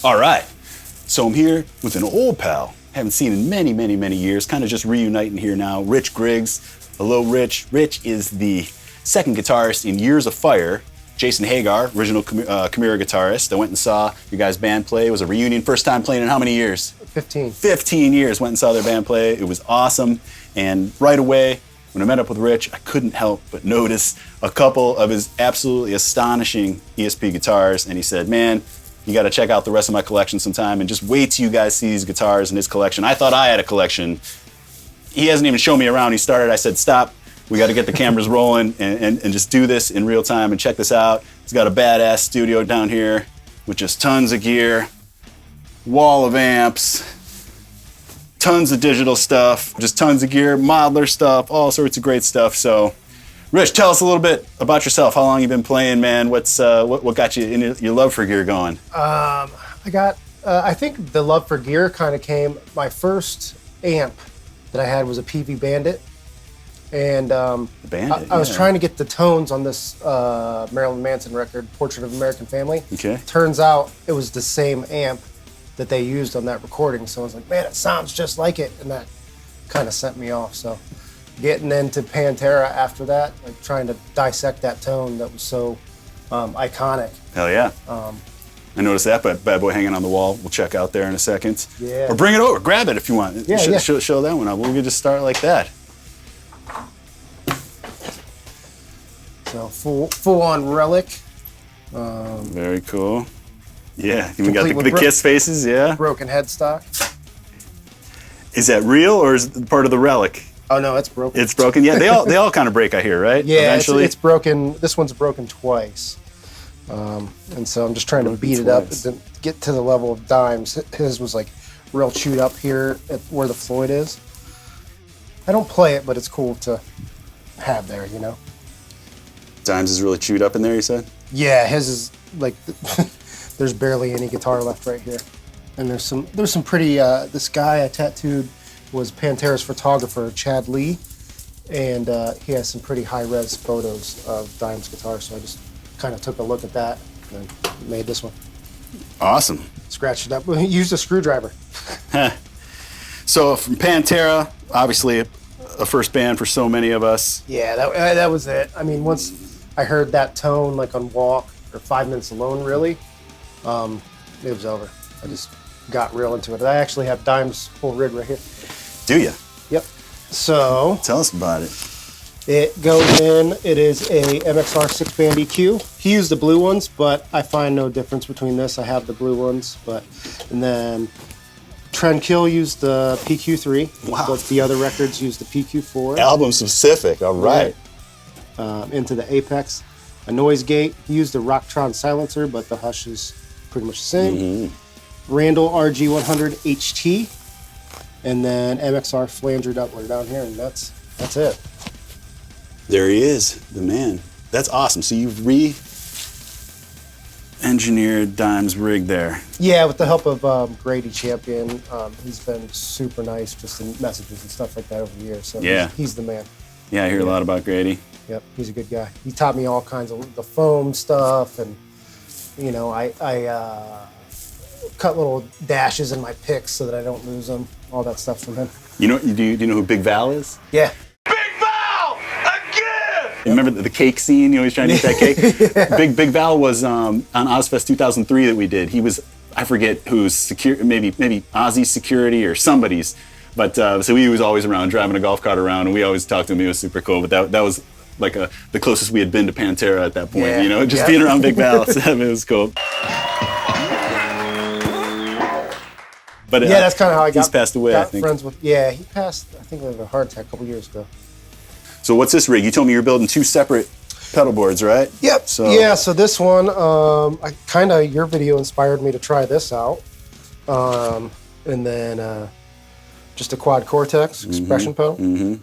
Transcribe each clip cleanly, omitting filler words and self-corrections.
All right, so I'm here with an old pal. Haven't seen in many, many, many years. Kind of just reuniting here now. Rich Griggs. Hello, Rich. Rich is the second guitarist in Years of Fire. Jason Hagar, original Chimera guitarist. I went and saw your guys' band play. It was a reunion. First time playing in how many years? 15. 15 years. Went and saw their band play. It was awesome. And right away, when I met up with Rich, I couldn't help but notice a couple of his absolutely astonishing ESP guitars. And he said, man, you got to check out the rest of my collection sometime and just wait till you guys see these guitars in his collection. I thought I had a collection. He hasn't even shown me around. He started, I said, stop. We got to get the cameras rolling and just do this in real time and check this out. He's got a badass studio down here with just tons of gear, wall of amps, tons of digital stuff, just tons of gear, modeler stuff, all sorts of great stuff. So, Rich, tell us a little bit about yourself. How long you been playing, man? What's what got you in your love for gear going? I think the love for gear kind of came. My first amp that I had was a Peavey Bandit, and I was trying to get the tones on this Marilyn Manson record, Portrait of an American Family. Okay. Turns out it was the same amp that they used on that recording, so I was like, man, it sounds just like it, and that kind of sent me off. So getting into Pantera after that, like trying to dissect that tone that was so iconic. Hell yeah. I noticed that bad boy hanging on the wall. We'll check out there in a second. Yeah. Or bring it over, grab it if you want. Yeah, Show that one up. We could just start like that. So full on relic. Very cool. Yeah, we got Complete the with Kiss faces, yeah. Broken headstock. Is that real or is it part of the relic? Oh no, it's broken. It's broken. Yeah, they all kind of break, I hear, right? Yeah, eventually. it's broken. This one's broken twice, and so I'm just trying to beat it up to get to the level of Dimes. His was like real chewed up here at where the Floyd is. I don't play it, but it's cool to have there, you know. Dimes is really chewed up in there, you said? Yeah, his is like there's barely any guitar left right here, and there's some pretty. This guy I tattooed was Pantera's photographer, Chad Lee, and he has some pretty high-res photos of Dimes guitar, so I just kind of took a look at that and made this one. Awesome. Scratched it up. He used a screwdriver. So from Pantera, obviously a first band for so many of us. Yeah, that was it. I mean, once I heard that tone, like on Walk or 5 Minutes Alone, really, it was over. I just got real into it. I actually have Dimes full rig right here. Do you? Yep. So tell us about it. It goes in. It is a MXR 6-band EQ. He used the blue ones, but I find no difference between this. I have the blue ones, and then Trendkill used the PQ3. Wow. But the other records used the PQ4. Album specific. All right. Into the Apex, a noise gate. He used the Rocktron silencer, but the Hush is pretty much the same. Mm-hmm. Randall RG100 HT, and then MXR flanger doubler down here, and that's it. There he is, the man. That's awesome. So you've re-engineered Dimes' rig there. Yeah, with the help of Grady Champion. He's been super nice, just in messages and stuff like that over the years. So yeah, he's the man. Yeah, I hear a lot about Grady. Yep, he's a good guy. He taught me all kinds of the foam stuff, and you know, I cut little dashes in my picks so that I don't lose them. All that stuff from him. You know, do you know who Big Val is? Yeah. Big Val again. You remember the cake scene? You know, he's trying to eat that cake. Yeah. Big Val was on Ozfest 2003 that we did. He was, I forget who's security, maybe Ozzy's security or somebody's. But so he was always around, driving a golf cart around, and we always talked to him. He was super cool. But that was like the closest we had been to Pantera at that point. Yeah. You know, just being around Big Val. So it was cool. But yeah, that's kind of how I got. He's passed away, I think. Friends with. Yeah, he passed. I think of a heart attack a couple years ago. So what's this rig? You told me you're building 2 separate pedal boards, right? Yep. So this one, your video inspired me to try this out, and then just a quad Cortex expression pedal, and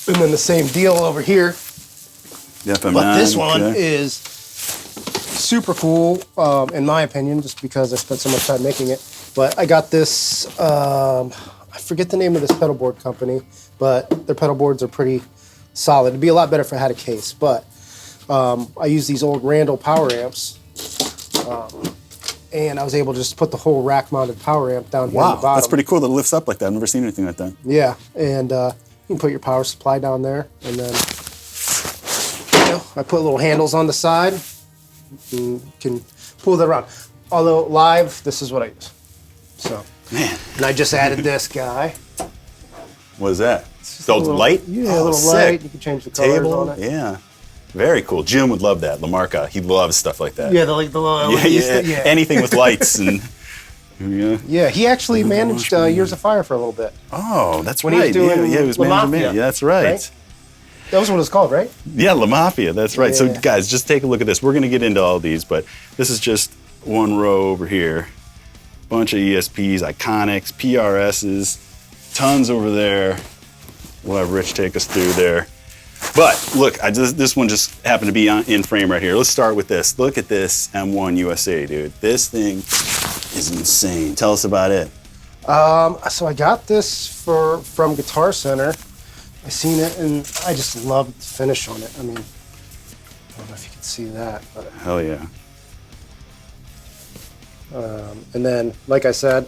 then the same deal over here. But this one is super cool, in my opinion, just because I spent so much time making it. But I got this, I forget the name of this pedal board company, but their pedal boards are pretty solid. It'd be a lot better if I had a case, but I use these old Randall power amps, and I was able to just put the whole rack-mounted power amp down here on the Wow, bottom. that's pretty cool that it lifts up like that. I've never seen anything like that. Yeah, and you can put your power supply down there, and then I put little handles on the side. You can pull that around. Although live, this is what I use. So, Man, and I just added this guy. what is that? The light? Yeah, Oh, a little sick. light. You can change the colors Table? on it. Yeah. Very cool. Jim would love that. Lamarca, he loves stuff like that. Yeah, the little yeah, LEDs. yeah. Anything with lights and yeah. Yeah, he actually managed Years of Fire for a little bit. Oh, that's When he right. was doing he was La managing Mafia, me. Yeah, that's right. right? That was what it's called, right? Yeah, La Mafia. That's right. So Yeah. guys, just take a look at this. We're gonna get into all these, but this is just one row over here. Bunch of ESPs, Iconics, PRSs, tons over there. We'll have Rich take us through there. But look, this one just happened to be in frame right here. Let's start with this. Look at this M1 USA, dude. This thing is insane. Tell us about it. So I got this from Guitar Center. I seen it and I just loved the finish on it. I mean, I don't know if you can see that, but Hell yeah. and then, like I said,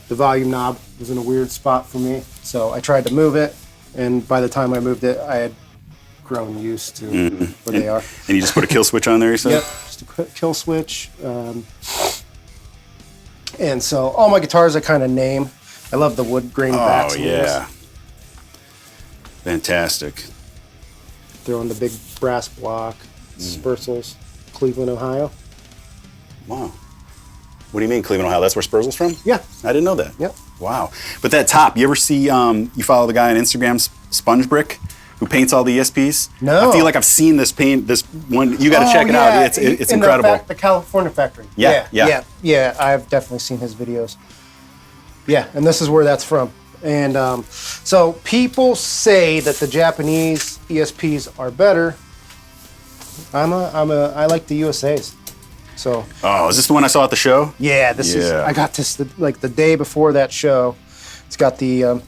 the volume knob was in a weird spot for me, so I tried to move it, and by the time I moved it, I had grown used to where they are. And you just put a kill switch on there, you said? Yep, just a quick kill switch. And so all my guitars I kind of name. I love the wood grain backs. Oh, yeah. Fantastic. They're on the big brass block, Spurzels, Cleveland, Ohio. Wow. What do you mean, Cleveland, Ohio? That's where Spurzels from? Yeah. I didn't know that. Yep. Wow. But that top, you ever see, you follow the guy on Instagram, Sponge Brick, who paints all the ESPs? No. I feel like I've seen this one. You got to check it out. It's in incredible. The California factory. Yeah. Yeah, I've definitely seen his videos. Yeah, and this is where that's from. And so people say that the Japanese ESPs are better. I like the USA's. So. Oh, is this the one I saw at the show? Yeah, this is. I got this the day before that show. It's got the.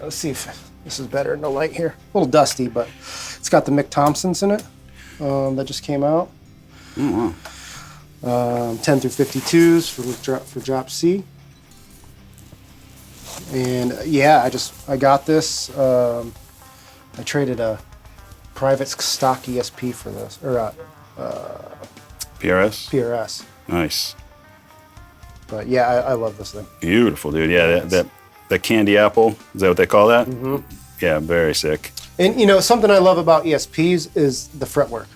Let's see if this is better in the light here. A little dusty, but it's got the Mick Thompsons in it. That just came out. Oh, wow. 10 through 52s for drop C. And yeah, I got this. I traded a private stock ESP for this, or PRS? PRS. Nice. But yeah, I love this thing. Beautiful, dude. Yeah, that candy apple, is that what they call that? Mm-hmm. Yeah, very sick. And you know, something I love about ESPs is the fretwork.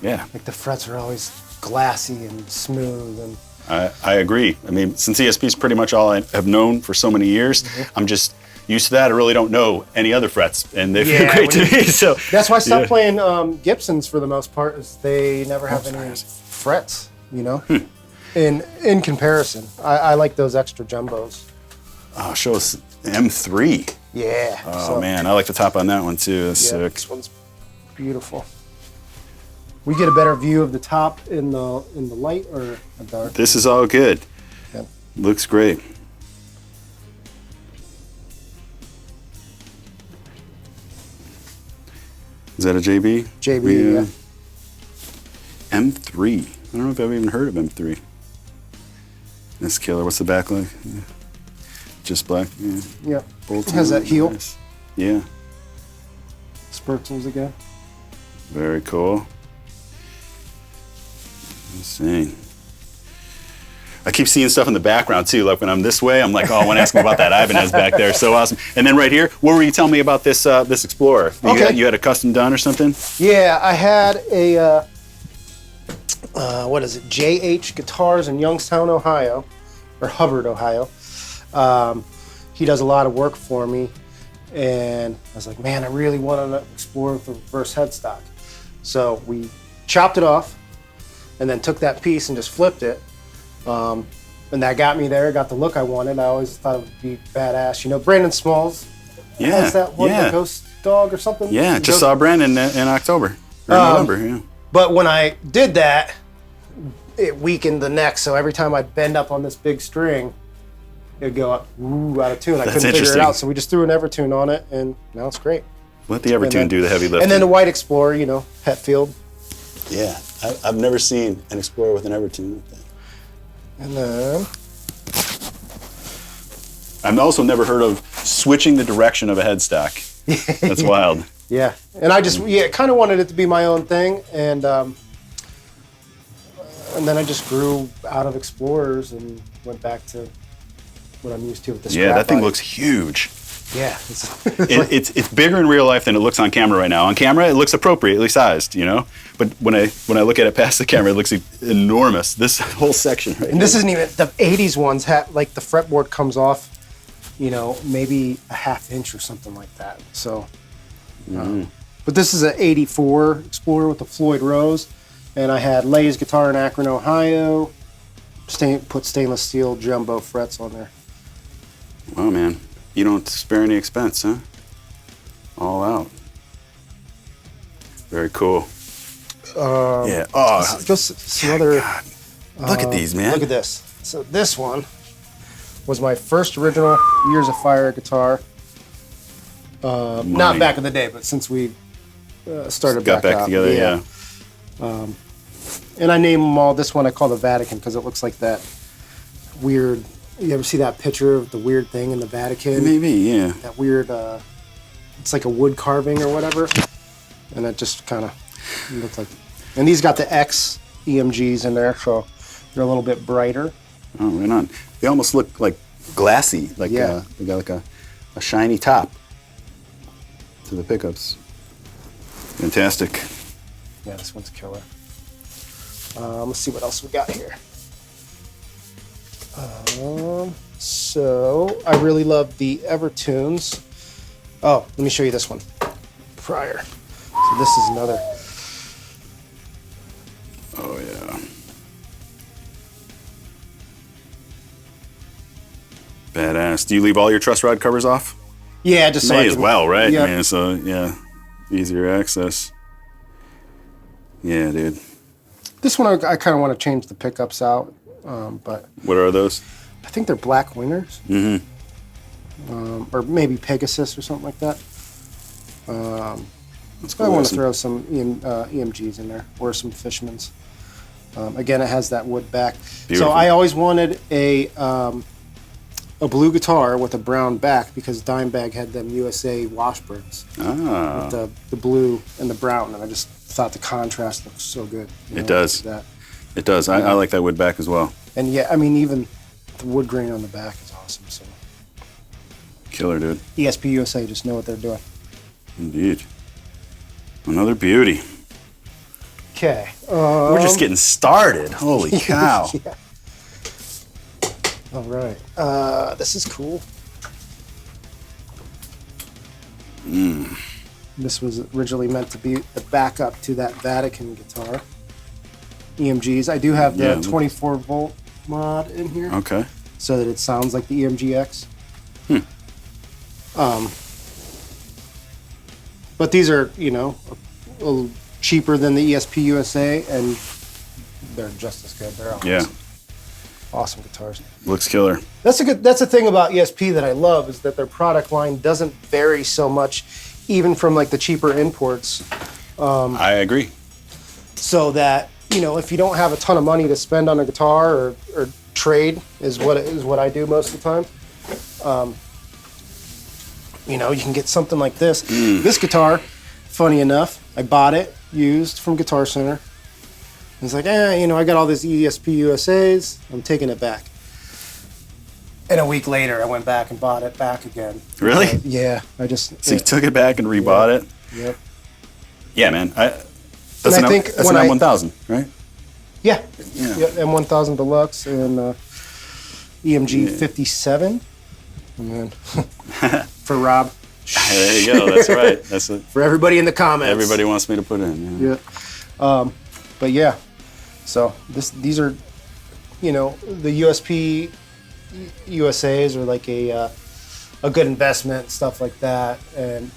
Yeah. Like the frets are always glassy and smooth and. I agree. I mean, since ESP is pretty much all I have known for so many years, I'm just used to that. I really don't know any other frets, and they feel great to me. So that's why I stopped playing Gibsons for the most part. Is they never have any frets, you know. In comparison, I like those extra jumbos. Oh, show us M3. Yeah. Oh man, I like the top on that one too. That's sick. This one's beautiful. We get a better view of the top in the light or the dark. This is all good. Yep. Looks great. Is that a JB? JB, yeah. M3. I don't know if I've even heard of M3. That's killer. What's the back like? Yeah. Just black. Yeah. Yeah. Bolt Has that heel. Nice. Yeah. Spurzels again. Very cool. Insane. I keep seeing stuff in the background too. Like when I'm this way, I'm like, oh, I want to ask him about that Ibanez back there. So awesome. And then right here, what were you telling me about this this Explorer? You had a custom done or something? Yeah, I had a what is it? JH Guitars in Youngstown, Ohio, or Hubbard, Ohio. He does a lot of work for me, and I was like, man, I really want an Explorer with a reverse headstock. So we chopped it off, and then took that piece and just flipped it. And that got me there, got the look I wanted. I always thought it would be badass. You know, Brandon Smalls has that one, the Ghost Dog or something? Yeah, just saw Brandon in October, or November, yeah. But when I did that, it weakened the neck, so every time I'd bend up on this big string, it'd go up, out of tune. I couldn't figure it out, so we just threw an Evertune on it, and now it's great. Let the Evertune do the heavy lifting. And then the White Explorer, you know, Hetfield. Yeah, I've never seen an Explorer with an Evertune like that. And then I've also never heard of switching the direction of a headstock. That's wild. yeah, and I just kind of wanted it to be my own thing, and then I just grew out of Explorers and went back to what I'm used to with the Strat Yeah, that thing body. looks huge. Yeah, It's bigger in real life than it looks on camera right now. On camera, it looks appropriately sized, you know. But when I look at it past the camera, it looks enormous. This whole section right and this isn't even the '80s ones. Like the fretboard comes off, you know, maybe a half inch or something like that. So, but this is an '84 Explorer with the Floyd Rose, and I had Lay's guitar in Akron, Ohio. Put stainless steel jumbo frets on there. Wow, man. You don't spare any expense, huh? All out. Very cool. Yeah. Oh, Just some other. God. Look at these, man. Look at this. So this one was my first original Years of Fire guitar. Not back in the day, but since we started Got back up. together, yeah. And I name them all. This one I call the Vatican because it looks like that weird. You ever see that picture of the weird thing in the Vatican? Maybe, yeah. That weird. It's like a wood carving or whatever, and it just kind of looked like. And these got the X EMGs in there, so they're a little bit brighter. Oh, right on. They almost look like glassy, like Yeah. they got like a shiny top to the pickups. Fantastic. Yeah, this one's killer. Let's see what else we got here. So I really love the Evertunes. Oh, let me show you this one prior. So this is another. Oh yeah. Badass. Do you leave all your truss rod covers off? Yeah, just so I May as can- well, right? Yeah. I mean, so yeah, easier access. Yeah, dude. This one I kind of want to change the pickups out, but What are those? I think they're Black Wingers. Or maybe Pegasus or something like that. That's I want to awesome. throw some EMGs in there or some Fishmans. Again, it has that wood back. Beautiful. So I always wanted a blue guitar with a brown back because Dimebag had them USA Washburns Ah, with the blue and the brown, and I just thought the contrast looked so good. you It know, does. That. it does. I like that wood back as well. And yeah, I mean, even the wood grain on the back is awesome. So Killer, dude. ESP USA just know what they're doing. Indeed. Another beauty. Okay. We're just getting started. Holy cow. Yeah. All right. This is cool. This was originally meant to be the backup to that Vatican guitar. EMGs. I do have the Yeah. 24 volt mod in here Okay. so that it sounds like the EMGX. But these are, you know, a little cheaper than the ESP USA, and they're just as good. They're awesome. Yeah. Awesome guitars. Looks killer. That's the thing about ESP that I love is that their product line doesn't vary so much, even from like the cheaper imports. I agree. So that, you know, if you don't have a ton of money to spend on a guitar or trade is what I do most of the time. You know, you can get something like this. This guitar, funny enough, I bought it used from Guitar Center. It's like, you know, I got all these ESP USAs. I'm taking it back. And a week later, I went back and bought it back again. Really? Yeah, I just. So you took it back and rebought it? Yep. Yeah, man. That's And I an, think that's when an I- M1000, right? Yeah. Yeah. Yeah, M1000 Deluxe and EMG 57. And then for Rob. There you go. That's right. That's what For everybody in the comments. everybody wants me to put in. Yeah. Yeah. But yeah. So these are, you know, the USP USAs are like a good investment, stuff like that.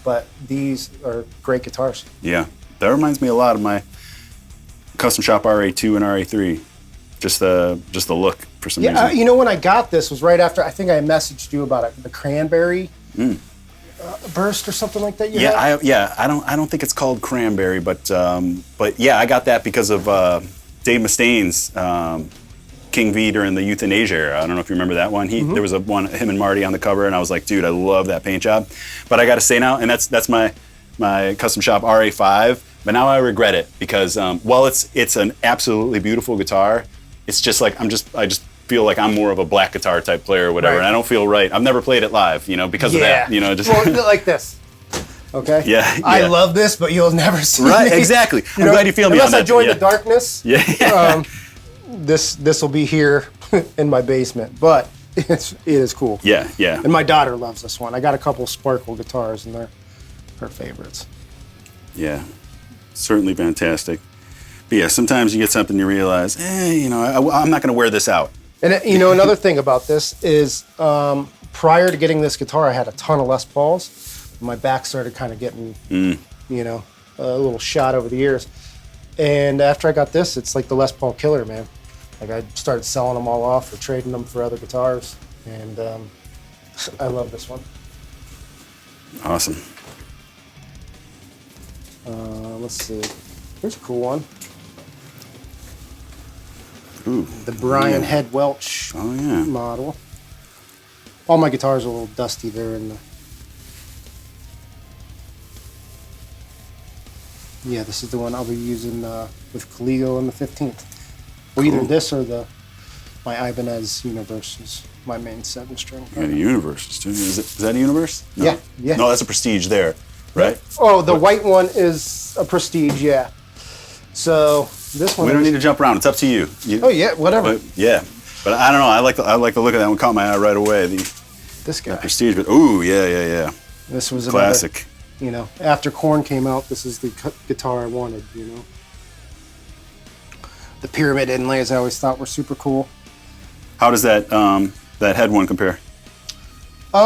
But these are great guitars. Yeah. That reminds me a lot of my Custom Shop RA2 and RA3. Just the look for some Yeah, reason. you know, when I got this was right after, I think I messaged you about the Cranberry burst or something like that. You had? I don't think it's called Cranberry, but yeah, I got that because of Dave Mustaine's King V during the Euthanasia era. I don't know if you remember that one. There was him and Marty on the cover, and I was like, dude, I love that paint job. But I got to say now, and that's my custom shop RA5. But now I regret it because while it's an absolutely beautiful guitar, it's just like I just feel like I'm more of a black guitar type player or whatever, and I don't feel right. I've never played it live, because of that. Just well, like this. Okay. Yeah. I love this, but you'll never see right. me. Exactly. I'm glad you feel me on that. Unless I join the darkness. Yeah. This will be here in my basement, but it is cool. Yeah. And my daughter loves this one. I got a couple Sparkle guitars, and they're her favorites. Yeah. Certainly fantastic. But yeah, sometimes you get something you realize, I'm not going to wear this out. And another thing about this is prior to getting this guitar, I had a ton of Les Pauls. My back started kind of getting, a little shot over the years. And after I got this, it's like the Les Paul killer, man. Like I started selling them all off or trading them for other guitars. And I love this one. Awesome. Let's see. Here's a cool one. Ooh. The Brian Head Welch model. All my guitars are a little dusty there in the... Yeah, this is the one I'll be using with Caligo on the 15th. Well, either this or my Ibanez Universe is my main 7-string. You got a Universe too. Is that a Universe? No. Yeah. No, that's a Prestige there, right? Oh, the white one is a Prestige, yeah. So this one. We don't need to jump around. It's up to you. Oh yeah, whatever. But I don't know. I like the look of that one. Caught my eye right away. This guy. Prestige, but yeah. This was classic. After Korn came out, this is the guitar I wanted. The pyramid inlays I always thought were super cool. How does that head one compare? I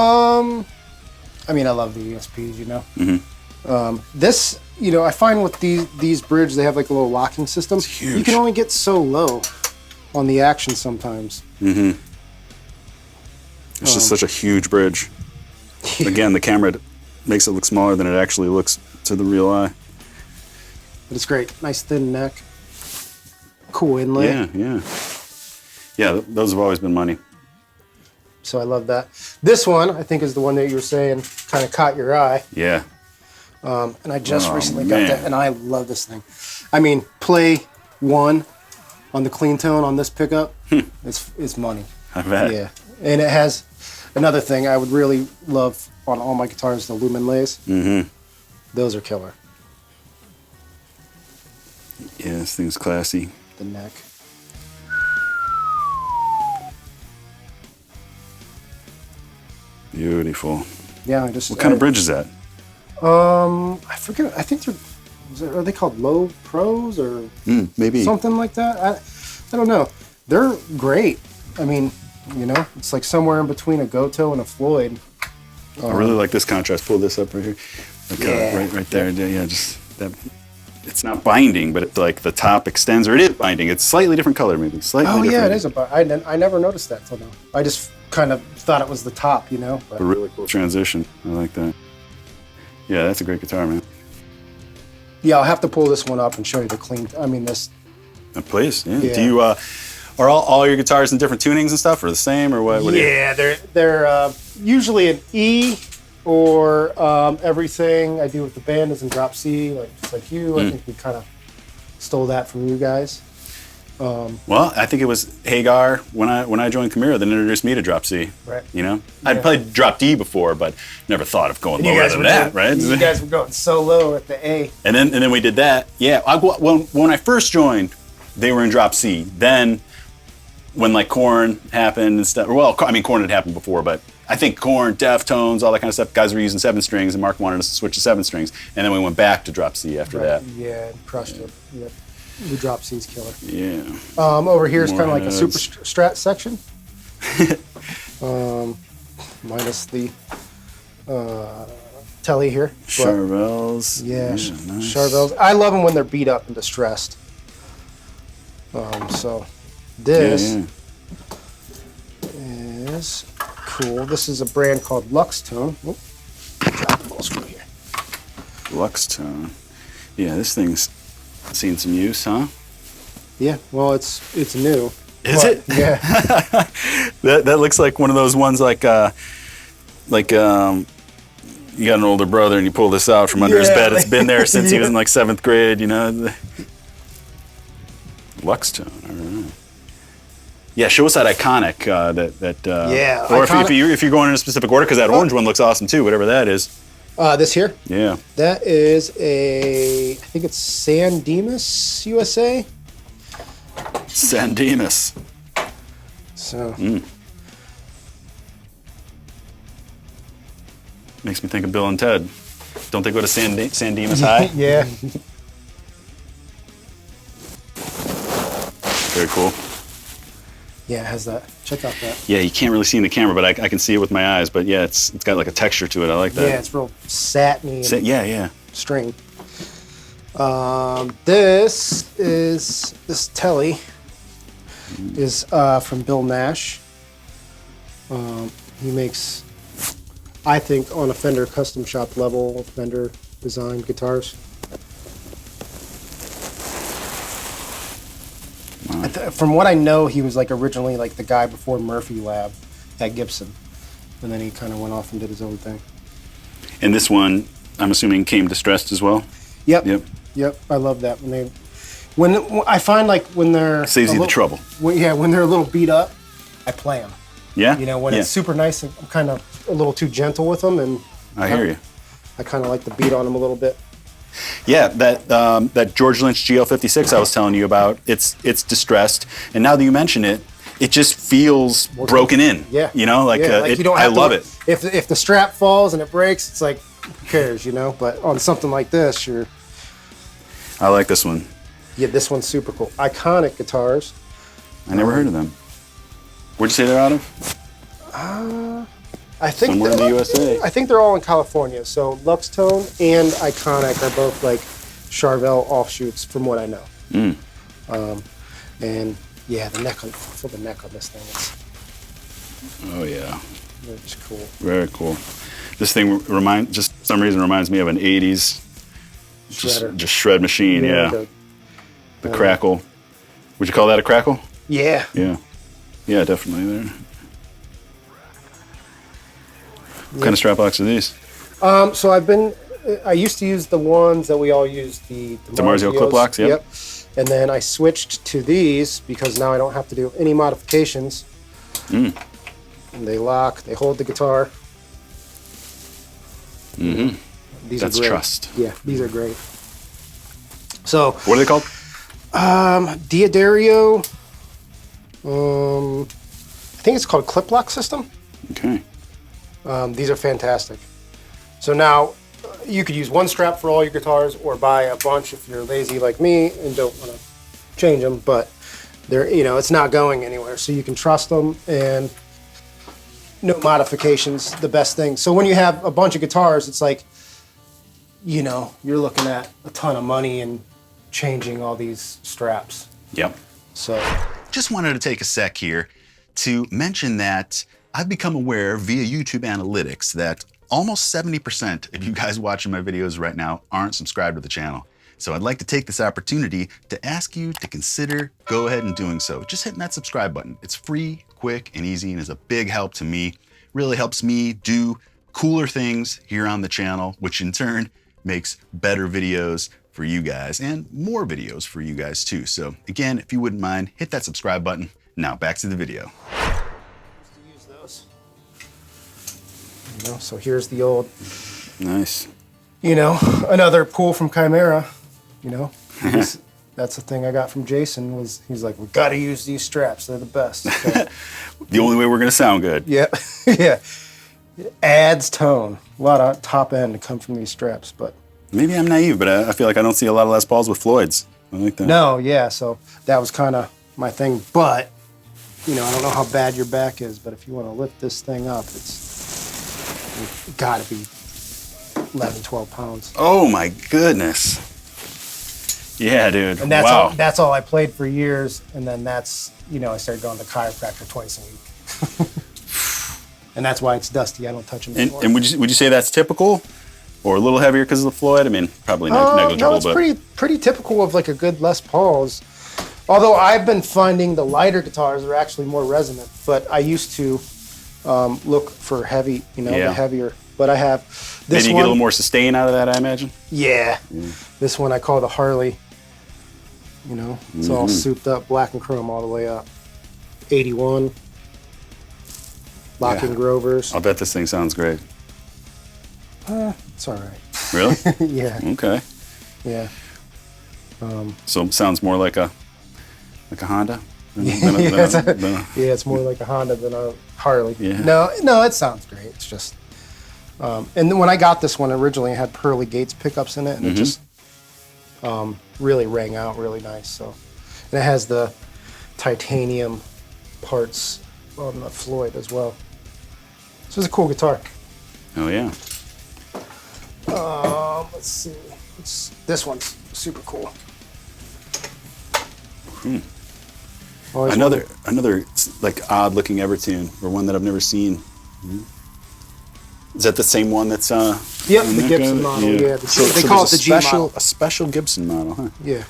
love the ESPs. Mm-hmm. This, I find with these bridges, they have like a little locking system. It's huge. You can only get so low on the action sometimes. Mm-hmm. It's just such a huge bridge. Again, the camera makes it look smaller than it actually looks to the real eye. But it's great. Nice thin neck. Cool inlay. Yeah, those have always been money. So I love that. This one, I think, is the one that you were saying kind of caught your eye. Yeah. And I just recently got that, and I love this thing. Play one on the clean tone on this pickup. It's money. I bet. Yeah. And it has another thing I would really love on all my guitars, the lumen lays. Mm-hmm. Those are killer. Yeah, this thing's classy. The neck. Beautiful. Yeah, What kind of bridge is that? I forget. I think are they called low pros or maybe something like that? I don't know. They're great. It's like somewhere in between a Goto and a Floyd. I really like this contrast. Pull this up right here. Right there. Yeah, just that. It's not binding, but it's like the top extends, or it is binding. It's slightly different color, maybe. Slightly different. Yeah, it is I never noticed that till now. I just kind of thought it was the top, But. A really cool transition. I like that. Yeah, that's a great guitar, man. Yeah, I'll have to pull this one up and show you the clean. This. Please, yeah. Do you are all your guitars in different tunings and stuff, or the same, or what? They're usually an E, or everything I do with the band is in drop C, just like you. I think we kind of stole that from you guys. Well, I think it was Hagar when I joined Chimera that introduced me to drop C. Right. I'd played drop D before, but never thought of going lower than that. Right. You guys were going so low at the A. And then we did that. Yeah. When I first joined, they were in drop C. Then when like Korn happened and stuff. Well, Korn had happened before, but I think Korn, Deftones, all that kind of stuff. Guys were using 7 strings, and Mark wanted us to switch to 7 strings, and then we went back to drop C after that. Yeah, crushed it. Yeah. The drop C's killer. Yeah. Over here is kind of like a super strat section. Minus the telly here. Charvels. Yeah, nice. Charvels. I love them when they're beat up and distressed. So this is cool. This is a brand called Lux Tone. Drop the ball screw here. Lux Tone. Yeah, this thing's seen some use, huh? Yeah, well, it's new. Is it? Yeah. That looks like one of those ones like you got an older brother and you pull this out from under his bed. It's been there since he was in like 7th grade, you know. Lux tone. I don't know. Yeah, show us that iconic. Yeah. Or Iconic. if you're going in a specific order, because that orange one looks awesome too. Whatever that is. This here. Yeah. That is I think it's San Dimas, USA. San Dimas. So. Makes me think of Bill and Ted. Don't they go to San Dimas High? Yeah. Very cool. Yeah, it has that. Check out that. Yeah, you can't really see in the camera, but I can see it with my eyes. But yeah, it's got like a texture to it. I like that. Yeah, it's real satiny. Yeah. String. This Telly is from Bill Nash. He makes, I think, on a Fender custom shop level, Fender designed guitars. From what I know, he was like originally like the guy before Murphy Lab at Gibson, and then he kind of went off and did his own thing. And this one, I'm assuming, came distressed as well. Yep. I love that when I find like when they're saves you the trouble. When they're a little beat up, I play them. Yeah. You know, when it's super nice, I'm kind of a little too gentle with them, and I hear you. I kind of like the beat on them a little bit. Yeah, that George Lynch GL56 I was telling you about, it's distressed, and now that you mention it, it just feels broken in. Yeah. You know, like, you don't I have to love it. If the strap falls and it breaks, it's like, who cares, you know? But on something like this, I like this one. Yeah, this one's super cool. Iconic guitars. I never heard of them. Where'd you say they're out of? I think Somewhere in the USA. I think they're all in California. So Lux Tone and Iconic are both like Charvel offshoots, from what I know. And yeah, feel the neck on this thing. Oh yeah. It's cool. Very cool. This thing just for some reason reminds me of an 80s Shredder. just shred machine. Yeah. The crackle. Would you call that a crackle? Yeah. Yeah. Yeah, definitely there. What kind of strap locks are these? So I used to use the ones that we all use, the DiMarzio clip locks, yep. And then I switched to these because now I don't have to do any modifications. And they lock, they hold the guitar. Mm-hmm. These That's are great. trust. Yeah, these are great. So what are they called? Diodario. I think it's called clip lock system. Okay. These are fantastic. So now you could use one strap for all your guitars, or buy a bunch if you're lazy like me and don't want to change them. But they're, it's not going anywhere, so you can trust them, and no modifications. The best thing. So when you have a bunch of guitars, it's like, you're looking at a ton of money and changing all these straps. Yep. So just wanted to take a sec here to mention that I've become aware via YouTube analytics that almost 70% of you guys watching my videos right now aren't subscribed to the channel. So I'd like to take this opportunity to ask you to consider go ahead and doing so. Just hitting that subscribe button. It's free, quick, and easy, and is a big help to me. Really helps me do cooler things here on the channel, which in turn makes better videos for you guys and more videos for you guys too. So again, if you wouldn't mind, hit that subscribe button. Now back to the video. use those. So here's the old. Nice. Another pull from Chimera. That's the thing I got from Jason. He's like, we got to use these straps. They're the best. So, the only way we're gonna sound good. yeah, yeah. It adds tone. A lot of top end to come from these straps, but. Maybe I'm naive, but I feel like I don't see a lot of Les Pauls with Floyds. I like that. No, yeah. So that was kind of my thing. But I don't know how bad your back is, but if you want to lift this thing up, it's got to be 11, 12 pounds. Oh my goodness. Yeah, dude. And that's wow. that's all I played for years. And then I started going to chiropractor twice a week. And that's why it's dusty. I don't touch them anymore. And would you say that's typical? Or a little heavier because of the Floyd? I mean, probably negligible. No, it's but pretty typical of like a good Les Paul's. Although I've been finding the lighter guitars are actually more resonant, but I used to look for heavy, the heavier. But I have this Maybe you one. get a little more sustain out of that, I imagine. Yeah. This one I call the Harley. It's all souped up, black and chrome all the way up. 81. Locking Grovers. I'll bet this thing sounds great. It's all right. Really? Yeah. Okay. Yeah. So it sounds more like a Honda? It's more like a Honda than a Harley. Yeah. No, it sounds great. It's just, and then when I got this one originally, it had pearly Gates pickups in it, and it just really rang out really nice. So, and it has the titanium parts on the Floyd as well. So it's a cool guitar. Oh yeah. Let's see. This one's super cool. Another like odd looking Evertune, or one that I've never seen. Is that the same one that's Yep, the Gibson model. Yeah, they call it the G model. A special Gibson model, huh? Yeah.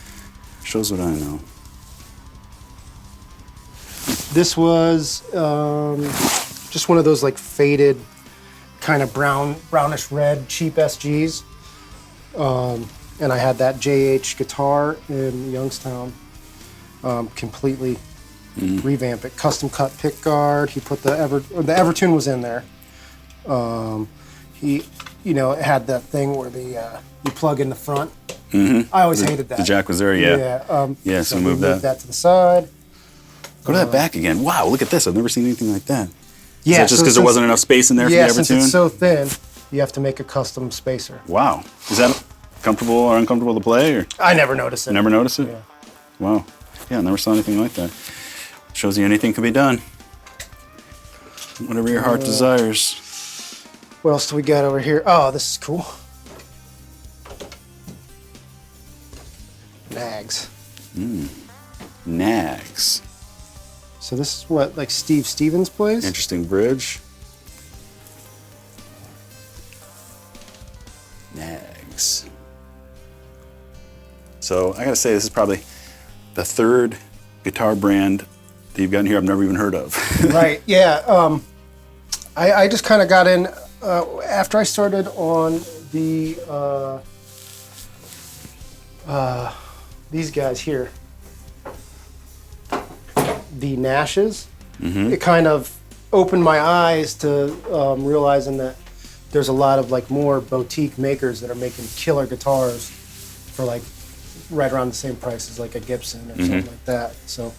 Shows what I know. This was just one of those like faded, kind of brownish red, cheap SGs. And I had that JH guitar in Youngstown. Completely revamp it. Custom cut pick guard. He put the Evertune was in there. He, it had that thing where you plug in the front. I always hated that. The jack was there, yeah. Yeah. So move that to the side. Go to that back again. Wow, look at this. I've never seen anything like that. Yeah. Is that just because there wasn't enough space in there for the Evertune? Since it's so thin, you have to make a custom spacer. Wow. Is that comfortable or uncomfortable to play? Or I never noticed it. Never noticed it? Yeah. Wow. Yeah, I never saw anything like that. Shows you anything can be done. Whatever your heart desires. What else do we got over here? Oh, this is cool. Nags. Nags. So this is what, like Steve Stevens plays? Interesting bridge. Nags. So I gotta say, this is probably the third guitar brand that you've gotten here I've never even heard of. Right, yeah. I just kind of got in after I started on the these guys here, the Nashes. It kind of opened my eyes to realizing that there's a lot of like more boutique makers that are making killer guitars for like right around the same price as like a Gibson or something like that. So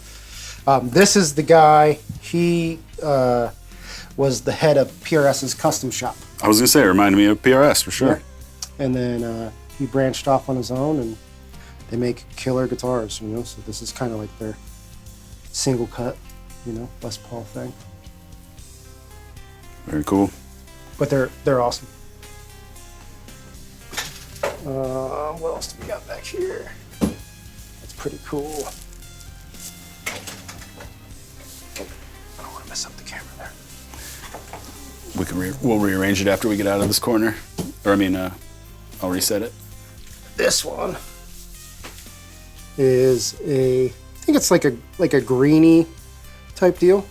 this is the guy. He was the head of PRS's custom shop. I was gonna say, it reminded me of PRS for sure. Yeah. And then he branched off on his own, and they make killer guitars, So this is kind of like their single cut, Les Paul thing. Very cool. But they're awesome. What else do we got back here? That's pretty cool. I don't want to mess up the camera there. We'll rearrange it after we get out of this corner. Or I'll reset it. This one is I think it's like a greeny type deal.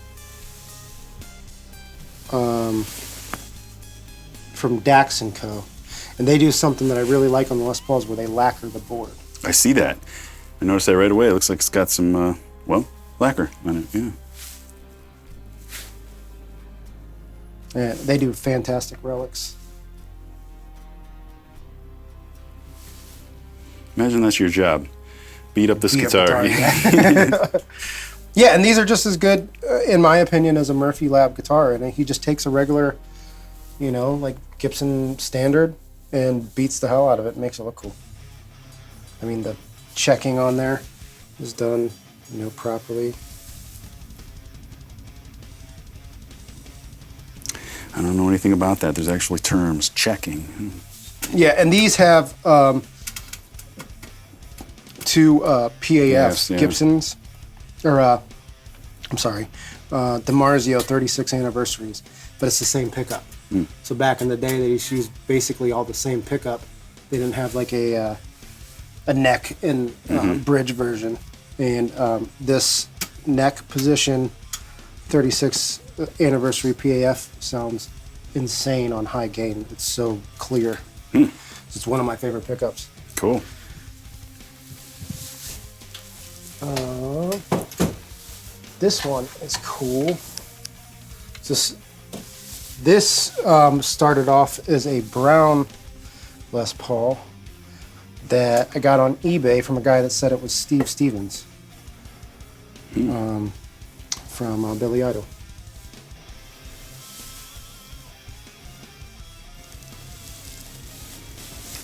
From Dax & Co. And they do something that I really like on the Les Pauls where they lacquer the board. I see that. I noticed that right away. It looks like it's got some, lacquer on it, yeah. Yeah, they do fantastic relics. Imagine that's your job. Beat up this guitar. Yeah, and these are just as good, in my opinion, as a Murphy Lab guitar. And he just takes a regular, like Gibson standard and beats the hell out of it and makes it look cool. I mean, the checking on there is done, properly. I don't know anything about that. There's actually terms. Checking. Yeah, and these have two PAFs, yeah. Gibsons, or I'm sorry, DiMarzio 36 anniversaries, but it's the same pickup. So back in the day, they used basically all the same pickup. They didn't have like a neck and bridge version. And this neck position 36th anniversary PAF sounds insane on high gain. It's so clear. It's one of my favorite pickups. Cool. This one is cool. This started off as a brown Les Paul that I got on eBay from a guy that said it was Steve Stevens from Billy Idol.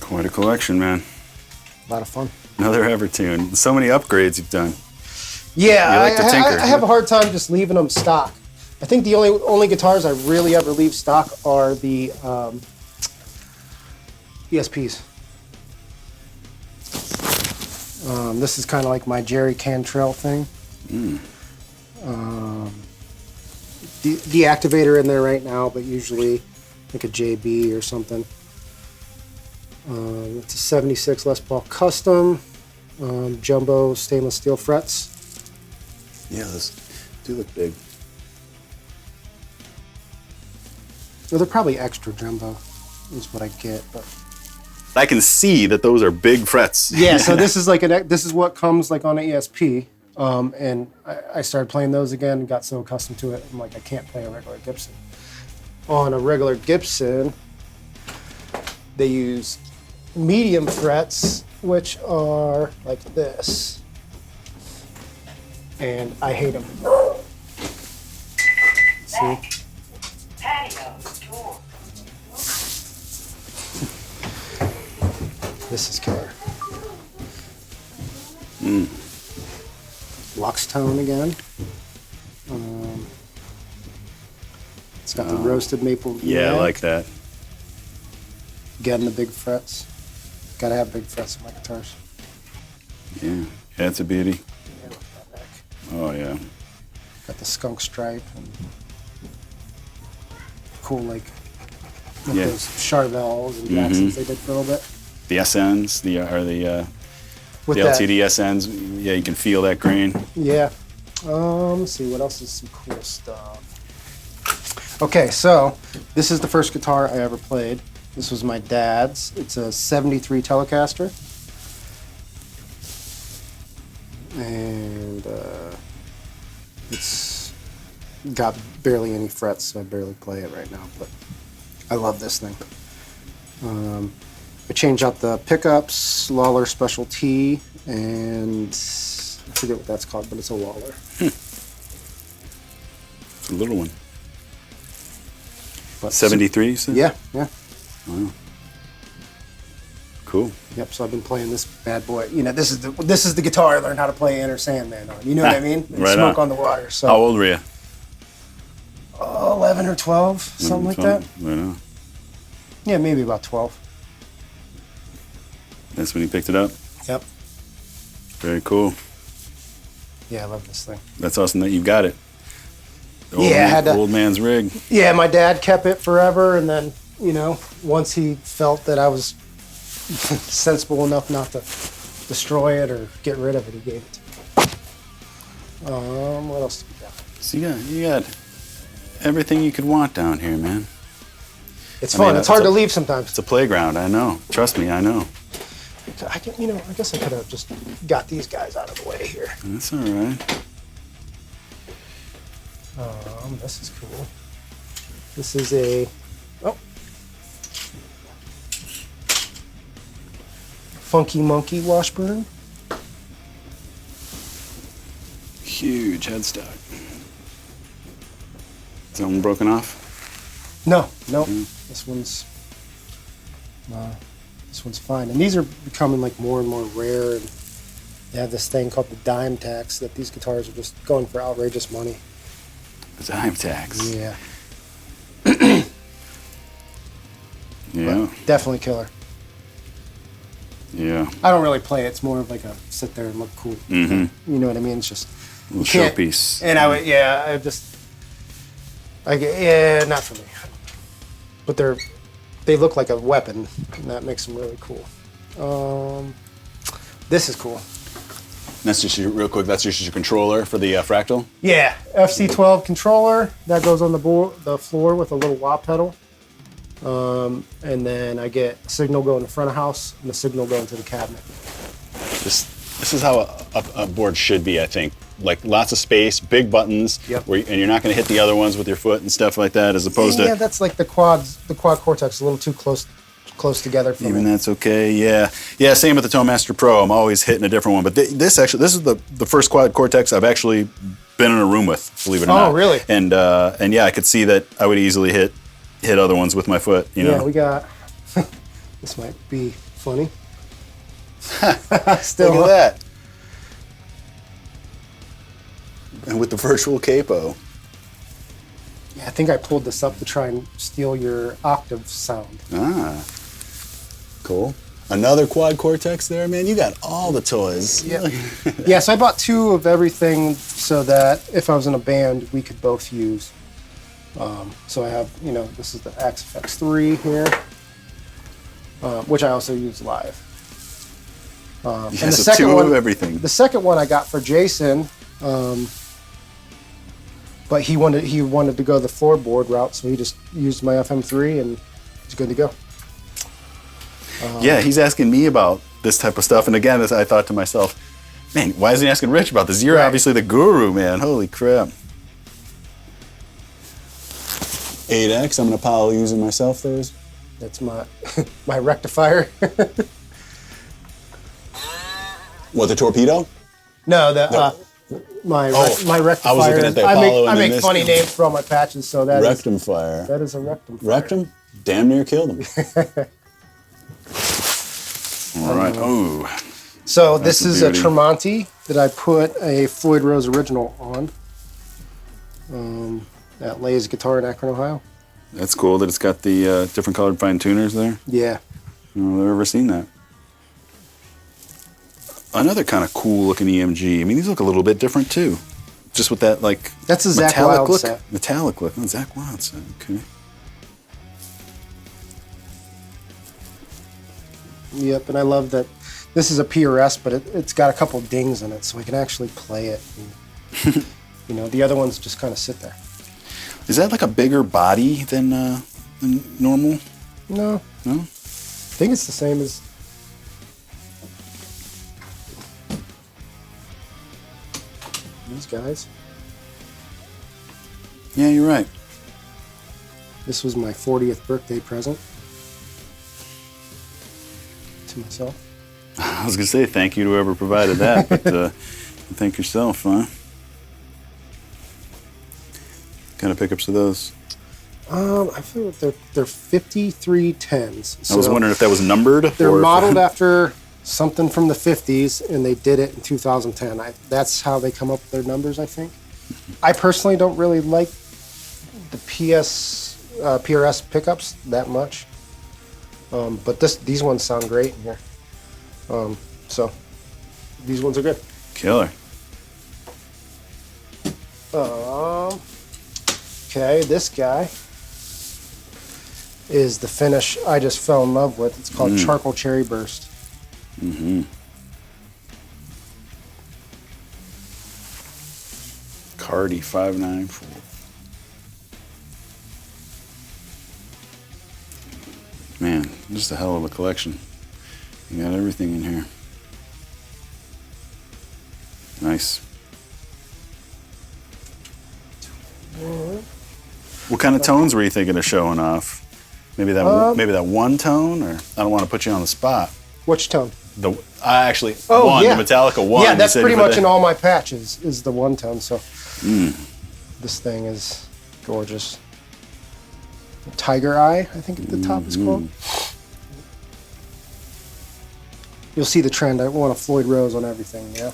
Quite a collection, man. A lot of fun. Another Evertune. So many upgrades you've done. Yeah, You like to tinker, I have a hard time just leaving them stock. I think the only guitars I really ever leave stock are the ESPs. This is kind of like my Jerry Cantrell thing. Deactivator in there right now, but usually like a JB or something. It's a 76 Les Paul Custom, jumbo stainless steel frets. Yeah, those do look big. Well, they're probably extra jumbo, is what I get. But I can see that those are big frets. yeah, so this is like this is what comes like on an ESP, and I started playing those again and got so accustomed to it. I'm like, I can't play a regular Gibson. On a regular Gibson, they use medium frets, which are like this, and I hate them. See? This is killer. Lux tone again. It's got the roasted maple. Yeah, I neck. like that. Again, the big frets. Gotta have big frets in my guitars. Yeah, that's a beauty. Yeah, look at that neck. Oh, yeah. Got the skunk stripe and cool, like with Yeah. those Charvels and Jacksons they did for a little bit. The SNs, the With the that, LTD SNs, yeah, you can feel that grain. yeah. Let's see, what else is some cool stuff? Okay, so this is the first guitar I ever played. This was my dad's. It's a 73 Telecaster. And it's got barely any frets, so I barely play it right now, but I love this thing. I changed out the pickups, Lawler Special T, and I forget what that's called, but it's a Lawler. It's a little one. But 73, you said? Yeah, yeah. Wow. Cool. Yep. So I've been playing this bad boy. You know, this is the guitar I learned how to play Enter Sandman on. You know what I mean? And Right Smoke on. on the Water. So How old were you? 11 or 12, something like that. Right on. Yeah, maybe about 12. That's when you picked it up? Yep. Very cool. Yeah, I love this thing. That's awesome that you got it. The old Yeah, I had to- old man's rig. Yeah, my dad kept it forever, and then, you know, once he felt that I was sensible enough not to destroy it or get rid of it, he gave it to me. What else do we got? So you got everything you could want down here, man. It's I fun. mean, it's hard it's to a- leave sometimes. It's a playground, I know. Trust me, I know. I guess I could have just got these guys out of the way here. That's all right. This is cool. This is a Funky Monkey Washburn. Huge headstock. Is that one broken off? No. This one's fine. And these are becoming like more and more rare. And they have this thing called the dime tax that these guitars are just going for outrageous money. The dime tax. Yeah. Yeah. But definitely killer. Yeah. I don't really play it. It's more of like a sit there and look cool. Mm-hmm. You know what I mean? It's just Little can't- showpiece. And not for me. But they look like a weapon, and that makes them really cool. This is cool. That's just real quick. That's just your controller for the Fractal. Yeah, FC12 controller that goes on the floor with a little wah pedal, and then I get a signal going to the front of house and a signal going to the cabinet. This is how a board should be, I think. Like lots of space, big buttons, Yep. and you're not going to hit the other ones with your foot and stuff like that, as opposed to. Yeah, that's like the quad Cortex, a little too close together for Even me. that's okay. Yeah. Same with the ToneMaster Pro. I'm always hitting a different one. But this is the first quad Cortex I've actually been in a room with. Believe it or not. Oh, really? And yeah, I could see that I would easily hit other ones with my foot. You know. Yeah, we got. This might be funny. Still look at that. And with the virtual capo. Yeah, I think I pulled this up to try and steal your octave sound. Ah. Cool. Another quad Cortex there, man. You got all the toys. Yeah. Yeah, so I bought 2 of everything so that if I was in a band, we could both use. So I have, this is the XFX3 here, which I also use live. And the so second 2 one, of everything. The second one I got for Jason, but he wanted to go the floorboard route, so he just used my FM3 and he's good to go. Yeah, he's asking me about this type of stuff. And again, I thought to myself, man, why isn't he asking Rich about this? You're Right. obviously the guru, man. Holy crap. 8X, I'm going to pile using myself those. That's my my rectifier. What, the torpedo? No, my rectifier. I was looking at the I Apollo and make then funny this. names for all my patches, so that is Rectifier. that is a rectum. Rectum? Damn near killed him. All right. Oh. So this is a beauty. Tremonti that I put a Floyd Rose original on. At Lay's Guitar in Akron, Ohio. That's cool that it's got the different colored fine tuners there. Yeah. I don't know if I've ever seen that. Another kind of cool looking EMG. I mean, these look a little bit different too. Just with that like That's a Zach metallic Wild look. set. Metallic look. Oh, Zach Wild set. Okay. Yep, and I love that this is a PRS, but it's got a couple dings in it, so we can actually play it. And, the other ones just kind of sit there. Is that like a bigger body than normal? No. No? I think it's the same as... these guys. Yeah, you're right. This was my 40th birthday present to myself. I was gonna say thank you to whoever provided that, but thank yourself, huh? Kind of pickups of those. I feel like they're 5310s. I was wondering if that was numbered. They're or if- modeled after something from the 50s, and they did it in 2010. That's how they come up with their numbers, I think. I personally don't really like the PRS pickups that much, but these ones sound great in here. So these ones are good. Killer. Okay, this guy is the finish I just fell in love with. It's called Charcoal Cherry Burst. Mm-hmm. Cardi 594. Man, just a hell of a collection. You got everything in here. Nice. What kind of tones were you thinking of showing off? Maybe that one tone, or I don't want to put you on the spot. Which tone? The yeah. the Metallica one. Yeah, that's you said pretty for much the- in all my patches is the one tone. So this thing is gorgeous. Tiger Eye, I think at the top is called. You'll see the trend. I want a Floyd Rose on everything. Yeah.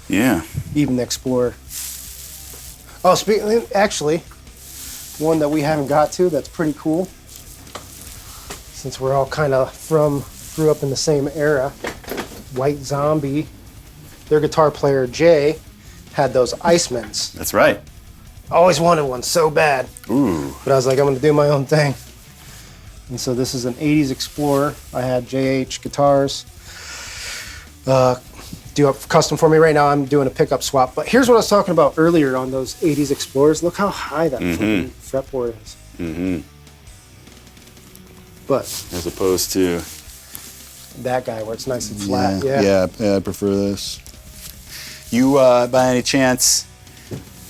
Yeah. Even the Explorer. Oh, actually, one that we haven't got to that's pretty cool. Since we're all kind of grew up in the same era. White Zombie. Their guitar player Jay had those Icemans. That's right. I always wanted one so bad. Ooh. But I was like, I'm going to do my own thing. And so this is an 80s Explorer. I had JH guitars. do a custom for me. Right now I'm doing a pickup swap. But here's what I was talking about earlier on those 80s Explorers. Look how high that fucking fretboard is. Mm-hmm. But as opposed to that guy where it's nice and flat. Yeah, I prefer this. You, by any chance,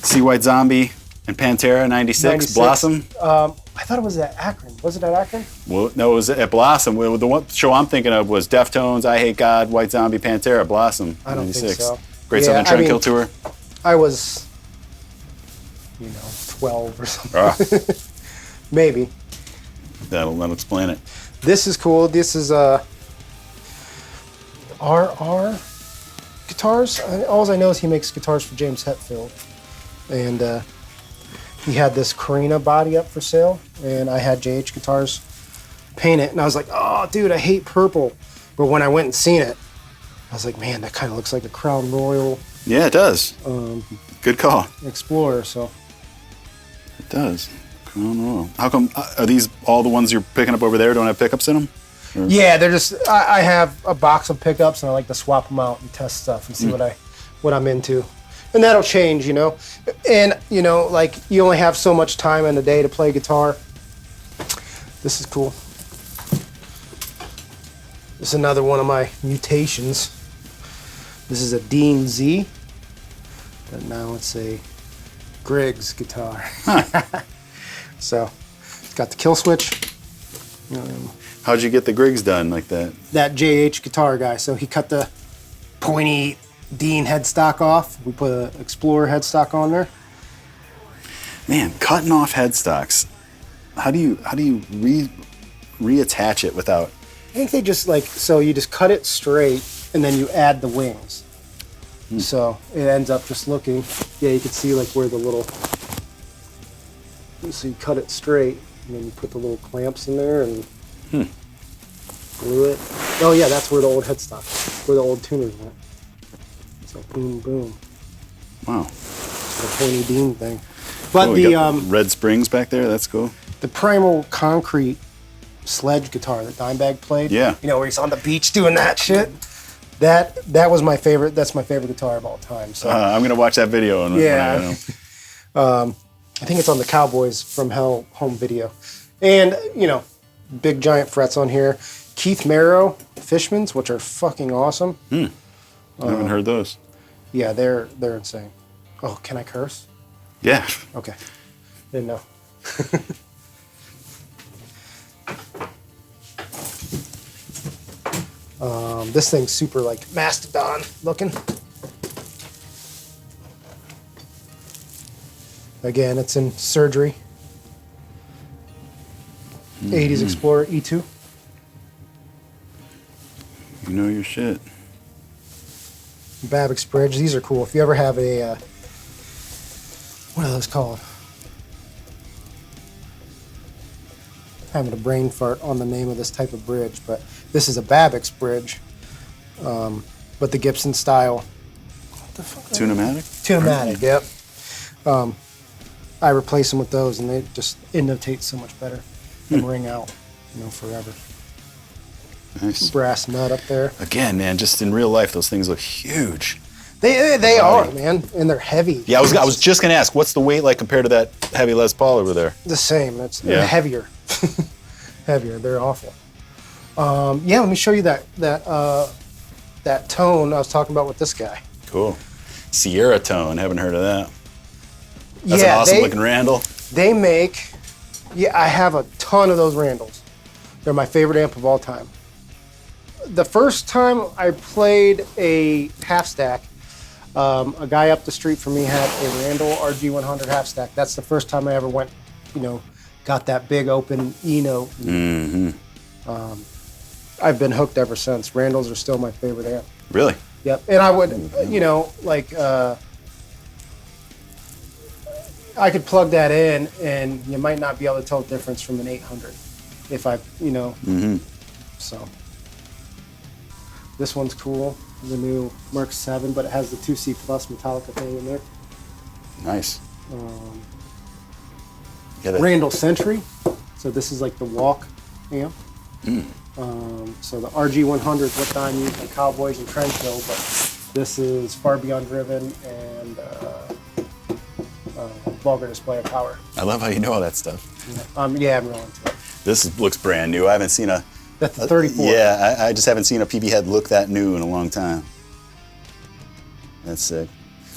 see White Zombie and Pantera 96 Blossom? I thought it was at Akron. Was it at Akron? Well, no, it was at Blossom. Well, the one show I'm thinking of was Deftones, I Hate God, White Zombie, Pantera, Blossom. I don't 96. think so. Great Southern Trendkill tour. I was, 12 or something. Maybe. That'll explain it. This is cool. This is RR guitars. All I know is he makes guitars for James Hetfield. And he had this Carina body up for sale, and I had JH Guitars paint it, and I was like, oh, dude, I hate purple. But when I went and seen it, I was like, man, that kind of looks like a Crown Royal. Yeah, it does. Good call. Explorer, so. It does. Crown Royal. How come, are these all the ones you're picking up over there don't have pickups in them? Or? Yeah, they're just, I have a box of pickups, and I like to swap them out and test stuff and see what I'm into. And that'll change, And, like, you only have so much time in the day to play guitar. This is cool. This is another one of my mutations. This is a Dean Z. But now it's a Griggs guitar. So, it's got the kill switch. How'd you get the Griggs done like that? That JH guitar guy. So he cut the pointy Dean headstock off. We put an Explorer headstock on there. Man, cutting off headstocks. How do you reattach it without? I think they just so you just cut it straight and then you add the wings. So it ends up just looking. Yeah, you can see where the little. So you cut it straight and then you put the little clamps in there and glue it. Oh yeah, that's where the old headstock, where the old tuners went. So boom, boom. Wow. The pointy Dean thing. But the red springs back there, that's cool. The primal concrete sledge guitar that Dimebag played. Yeah. Where he's on the beach doing that shit. That was my favorite. That's my favorite guitar of all time. So I'm gonna watch that video. I think it's on the Cowboys from Hell home video, and big giant frets on here. Keith Merrow Fishmans, which are fucking awesome. I haven't heard those. Yeah, they're insane. Oh, can I curse? Yeah. Okay. Didn't know. This thing's super mastodon looking. Again, it's in surgery. 80s Explorer E2. You know your shit. Babbitt's Bridge. These are cool. If you ever have a, what are those called? Having a brain fart on the name of this type of bridge, but this is a Babbitt's Bridge, but the Gibson style. What the fuck? Tunematic? Tunematic, yep. I replace them with those, and they just innotate so much better and ring out, forever. Nice. Brass nut up there. Again, man, just in real life, those things look huge. They are, man, and they're heavy. Yeah, I was just gonna ask, what's the weight like compared to that heavy Les Paul over there? The same. They're heavier. Heavier. They're awful. Yeah, let me show you that tone I was talking about with this guy. Cool. Sierra tone. Haven't heard of that. That's an awesome looking Randall. They make. Yeah, I have a ton of those Randalls. They're my favorite amp of all time. The first time I played a half stack, a guy up the street from me had a Randall RG100 half stack. That's the first time I ever went, got that big open E-note. I've been hooked ever since. Randalls are still my favorite amp. Really? Yep. And I would, I could plug that in and you might not be able to tell the difference from an 800 if I, so. This one's cool, the new Merc 7, but it has the 2C Plus Metallica thing in there. Nice. Randall Sentry, so this is like the walk amp. So the RG100 is what I'm using, the Cowboys and Trendkill, but This is Far Beyond Driven and Vulgar Display of Power. I love how you know all that stuff. Yeah, I'm rolling to it. This looks brand new. I haven't seen a... That's the 34. Yeah, I just haven't seen a Peavey head look that new in a long time. That's sick.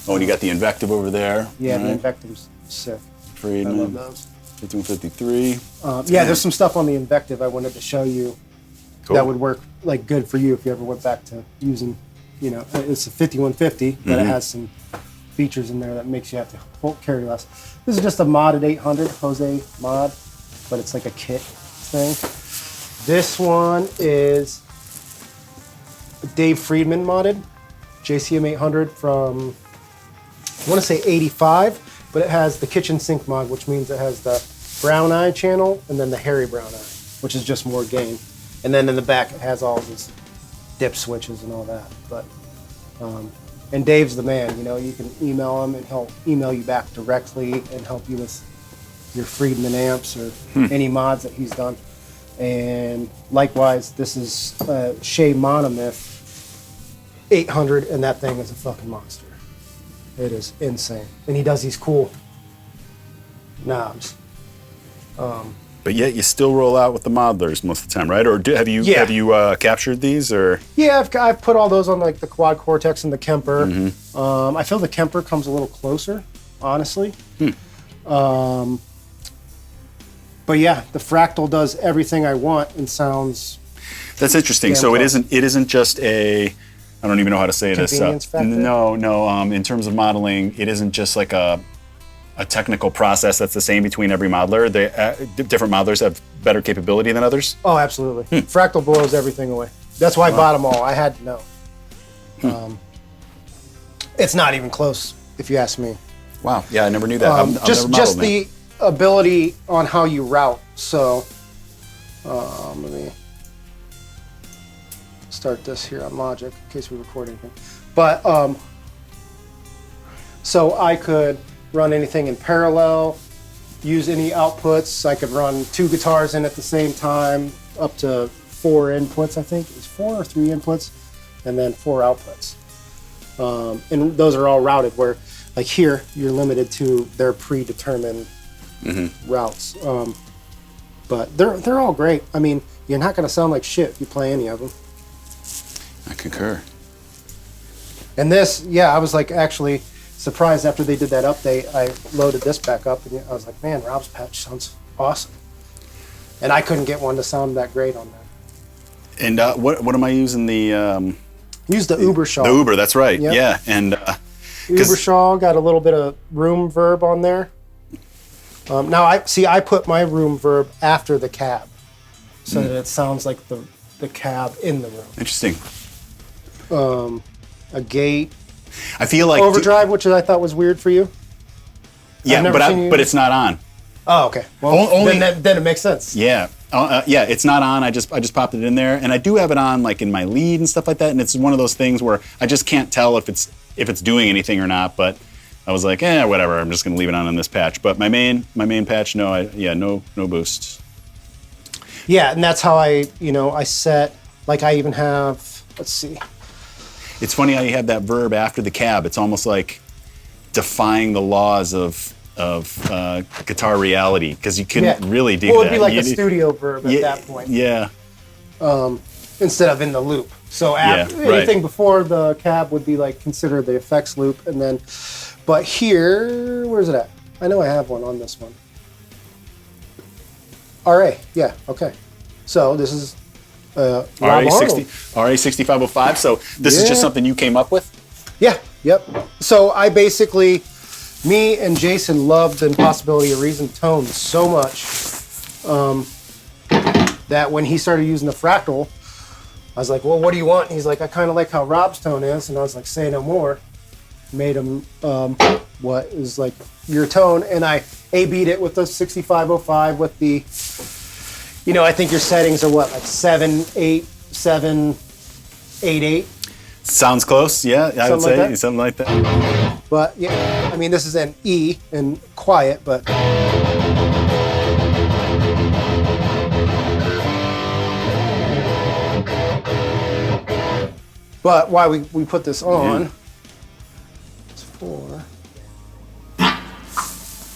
Oh, and you got the Invective over there. Yeah, right? the Invective's sick. Friedman. I love those. 5153. Yeah, there's some stuff on the Invective I wanted to show you that would work like good for you if you ever went back to using, you know, it's a 5150, but it has some features in there that makes you have to carry less. This is just a modded 800 Jose mod, but it's like a kit thing. This one is Dave Friedman modded JCM 800 from, I want to say 85, but it has the kitchen sink mod, which means it has the brown eye channel and then the hairy brown eye, which is just more gain. And then in the back it has all these dip switches and all that. But and Dave's the man, you know, you can email him and he'll email you back directly and help you with your Friedman amps or any mods that he's done. And likewise, this is Shea Monomyth 800, and that thing is a fucking monster. It is insane. And he does these cool knobs. But yet you still roll out with the modelers most of the time, right? Or have you captured these, or? Yeah, I've put all those on like the Quad Cortex and the Kemper. I feel the Kemper comes a little closer, honestly. But yeah, the Fractal does everything I want and sounds. That's interesting. So it isn't just a, I don't even know how to say this. Convenience factor? No. In terms of modeling, it isn't just like a technical process that's the same between every modeler. Different modelers have better capability than others. Oh, absolutely. Fractal blows everything away. That's why I bought them all. I had to know. It's not even close, if you ask me. Wow. Yeah, I never knew that. I've just never modeled the ability on how you route. So let me start this here on Logic in case we record anything. But so I could run anything in parallel, use any outputs. I could run 2 guitars in at the same time, up to 4 inputs, I think. It's 4 or 3 inputs, and then 4 outputs. And those are all routed where, like here, you're limited to their predetermined routes. But they're all great. I mean, you're not going to sound like shit if you play any of them. I concur. And this, yeah, I was like actually surprised after they did that update. I loaded this back up and I was like, man, Rob's patch sounds awesome. And I couldn't get one to sound that great on there. And what am I using? Use the Ubershaw. The Uber, that's right. Yep. Yeah, and Ubershaw got a little bit of room verb on there. Now I put my room verb after the cab, so that it sounds like the cab in the room. Interesting. A gate. I feel like overdrive, which I thought was weird for you. Yeah, but it's not on. Oh, okay. Well, then it makes sense. Yeah. Yeah, it's not on. I just popped it in there, and I do have it on like in my lead and stuff like that. And it's one of those things where I just can't tell if it's doing anything or not. But I was like, whatever. I'm just gonna leave it on this patch. But my main patch, no boost. Yeah, and that's how I set. Like I even have. Let's see. It's funny how you have that verb after the cab. It's almost like defying the laws of guitar reality, because you couldn't really do that. Well, it'd be like a studio verb at that point. Yeah. Instead of in the loop. So anything before the cab would be like considered the effects loop, and then, but here, where's it at? I know I have one on this one. RA, yeah, okay. So this is RA6505. So this is just something you came up with? Yeah, yep. So I basically, me and Jason loved the Impossibility of Reason tone so much that when he started using the Fractal, I was like, well, what do you want? And he's like, I kind of like how Rob's tone is. And I was like, say no more. Made him what is like your tone. And I A-beat it with the 6505 with the, I think your settings are what, like 7, 8, 7, 8, 8? Sounds close, yeah, I would say something like that. But yeah, I mean, this is an E and quiet, but. But why we put this on, it's for,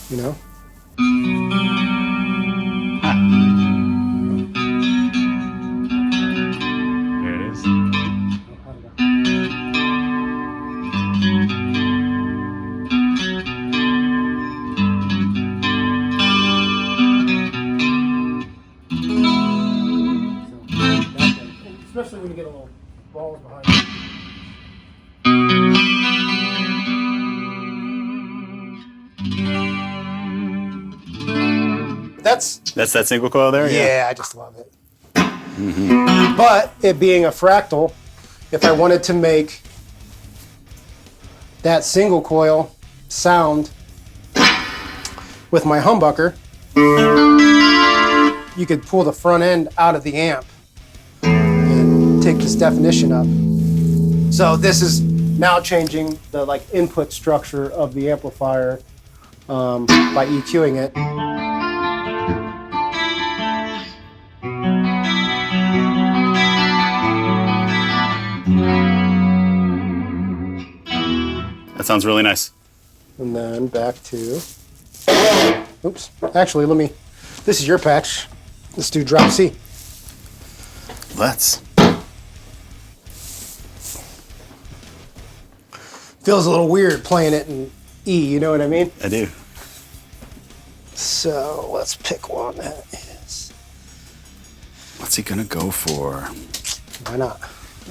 you know. There it is. Especially when you get a little balls behind you. That's that single coil there? yeah, I just love it. But it being a Fractal, if I wanted to make that single coil sound with my humbucker, you could pull the front end out of the amp and take this definition up. So this is now changing the like input structure of the amplifier by EQing it. That sounds really nice. And then back to, oops, actually this is your patch. Let's do drop C. Let's. Feels a little weird playing it in E, you know what I mean? I do. So let's pick one that is. What's he gonna go for? Why not?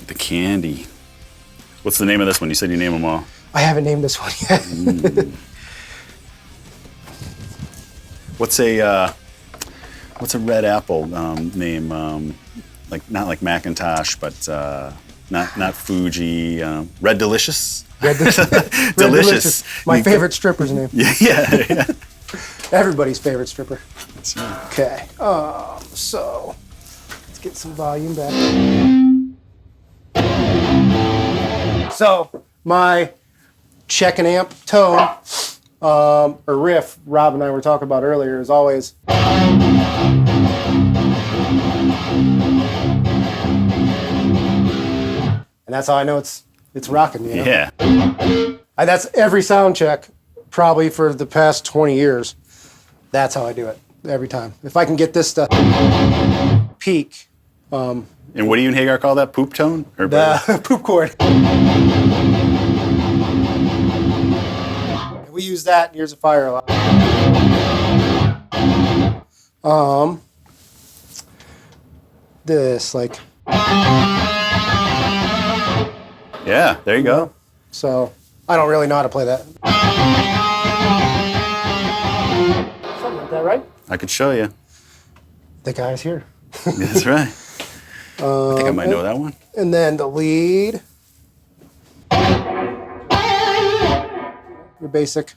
The candy. What's the name of this one? You said you name them all. I haven't named this one yet. What's a Red Apple name? Like not like Macintosh, but not Fuji. Red Delicious. Red Delicious. Delicious. My favorite stripper's name. Yeah. Everybody's favorite stripper. That's right. Okay. So let's get some volume back. So my check and amp tone or riff Rob and I were talking about earlier is always and that's how I know it's rocking, you know? Yeah. That's every sound check probably for the past 20 years. That's how I do it every time. If I can get this to peak. And what do you and Hagar call that? Poop tone? Or The poop chord. We use that in Years of Fire a lot. This, like. Yeah, there you go. So, I don't really know how to play that. Something like that, right? I could show you. The guy's here. That's right. I think I might know that one. And then the lead. Your basic.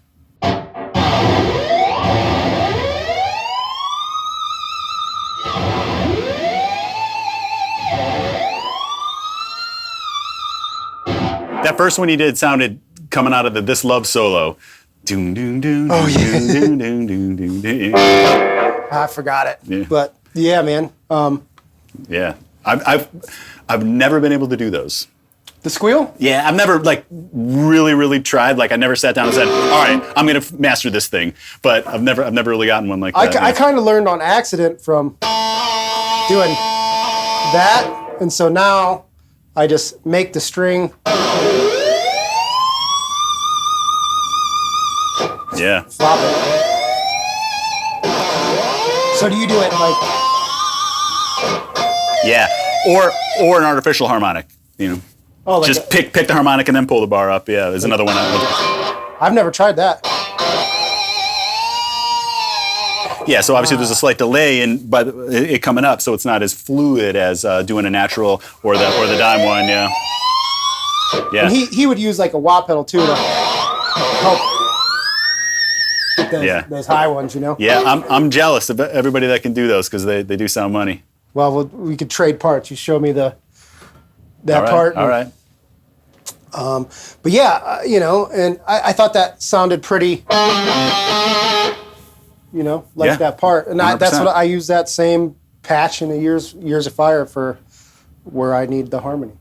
That first one he did sounded coming out of the This Love solo. Doom, doom, doom, Oh, yeah. doom, doom, doom, doom, doom. I forgot it. Yeah. But yeah, man. Yeah. I've never been able to do those. The squeal? Yeah, I've never like really tried. Like I never sat down and said, "All right, I'm gonna master this thing." But I've never really gotten one like that. I kind of learned on accident from doing that, and so now I just make the string. Yeah. Flop it. So do you do it like? Yeah. Or an artificial harmonic. You know. Oh, like Just pick the harmonic and then pull the bar up. Yeah, there's another one. I've never tried that. Yeah, so obviously there's a slight delay in but it coming up, so it's not as fluid as doing a natural or the dime one. Yeah. Yeah. And he would use like a wah pedal too to help get those high ones, you know. Yeah, I'm jealous of everybody that can do those because they do sound money. Well, we could trade parts. You show me that All right, part. All right. But yeah, you know, and I thought that sounded pretty, you know, like Yeah, that part. And that's 100%. what I use that same patch in the Years of Fire for where I need the harmony.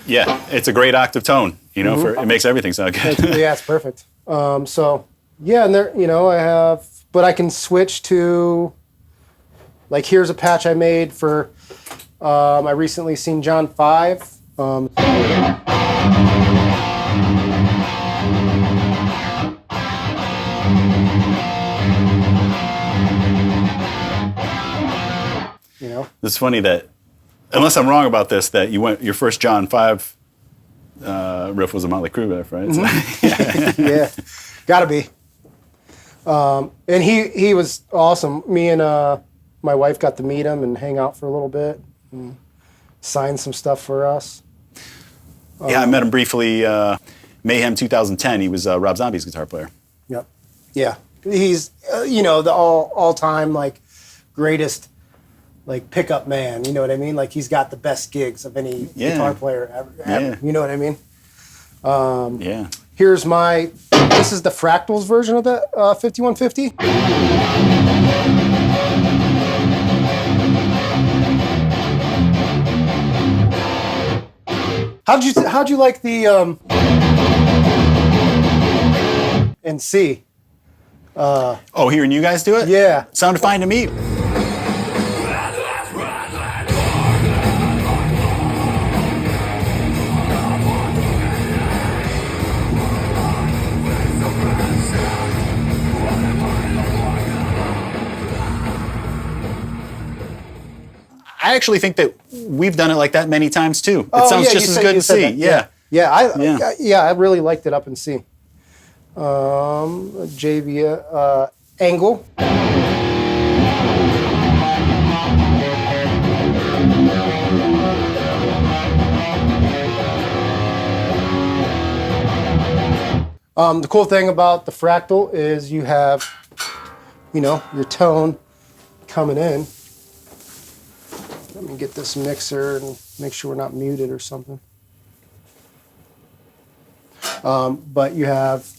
Yeah, it's a great octave tone. You know, it makes everything sound good. Yeah, it's perfect. So yeah, and there, you know, I have, but I can switch to, like, here's a patch I made for. I recently seen John 5. You know, It's funny that, unless I'm wrong about this, that your first John 5 riff was a Motley Crue riff, right? yeah, gotta be. And he was awesome. Me and my wife got to meet him and hang out for a little bit, and sign some stuff for us. Yeah, I met him briefly. Mayhem 2010. He was Rob Zombie's guitar player. Yep. Yeah, he's you know, the all time like greatest like pickup man. You know what I mean? Like, he's got the best gigs of any guitar player ever. Yeah. You know what I mean? Yeah. Here's this is the Fractals version of the 5150. How'd you like the in C? Oh, hearing you guys do it? Yeah. Sounded fine to me. I actually think that we've done it like that many times too. It sounds just as good in C. Yeah. Yeah, I really liked it up in C. JV angle. The cool thing about the Fractal is you have, you know, your tone coming in. Let me get this mixer and make sure we're not muted or something. But you have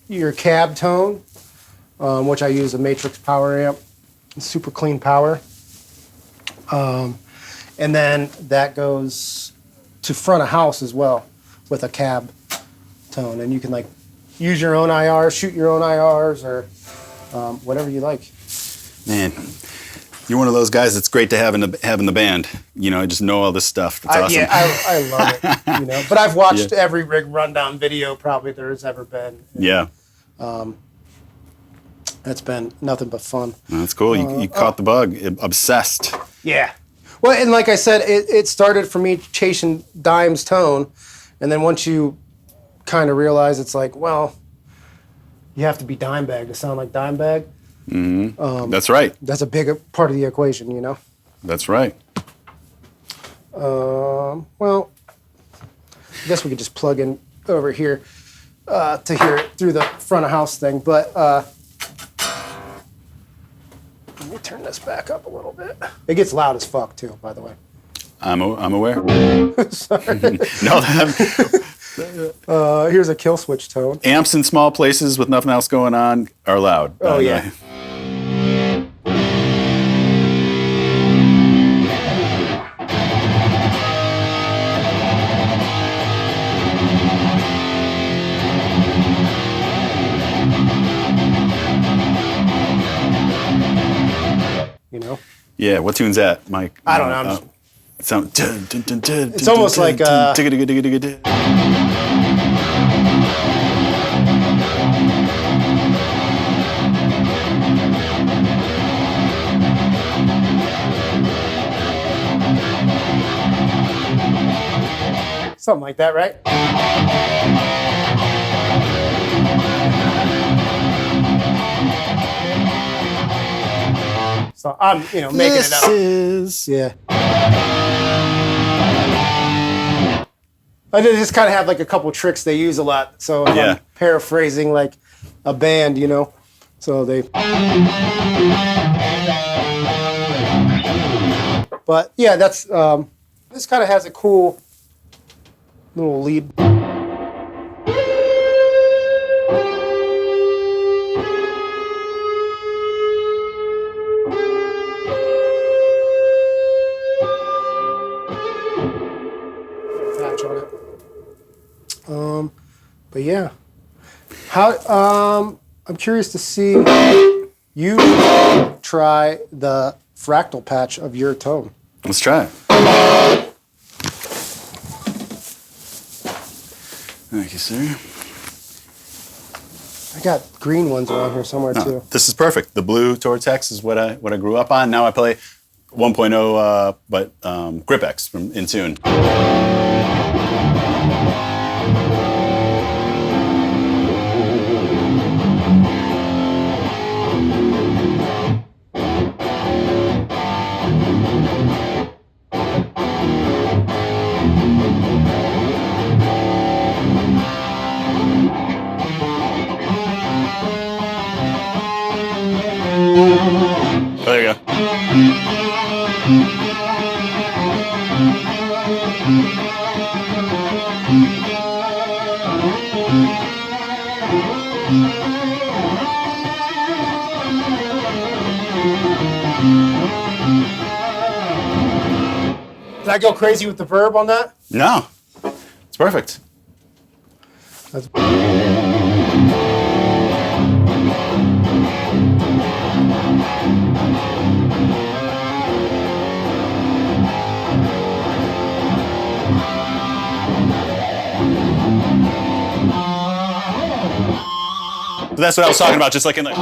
your cab tone, which I use a Matrix power amp, super clean power. And then that goes to front of house as well with a cab tone. And you can like use your own IRs, shoot your own IRs, or whatever you like. Man, you're one of those guys that's great to have in the band. You know, I just know all this stuff. That's awesome. Yeah, I love it. You know, but I've watched every rig rundown video probably there's ever been. Yeah. It's been nothing but fun. That's cool. You caught the bug. Obsessed. Yeah. Well, and like I said, it started for me chasing Dime's tone, and then once you kind of realize it's like, well, you have to be Dimebag to sound like Dimebag. Mm-hmm. That's right. That's a big part of the equation, you know? That's right. Well, I guess we could just plug in over here to hear it through the front of house thing, but let me turn this back up a little bit. It gets loud as fuck too, by the way. I'm aware. Sorry. No, here's a kill switch tone. amps in small places with nothing else going on are loud. Oh, yeah. You know? Yeah, what tune's that, Mike? I don't know. I'm just... It's almost like something like that, right? So I'm, you know, making it up. Yeah. I just kind of have like a couple tricks they use a lot. So I'm paraphrasing like a band, you know. So they. But yeah, that's this kind of has a cool little lead. on it. But yeah, how? I'm curious to see you try the fractal patch of your tone. Let's try it. Thank you, sir. I got green ones around here somewhere too. This is perfect. The blue Tortex is what I grew up on. Now I play 1.0, but GripX from Intune. Oh, there you go. Did I go crazy with the verb on that? No, it's perfect. That's... But that's what I was talking about, just like in the... Yeah,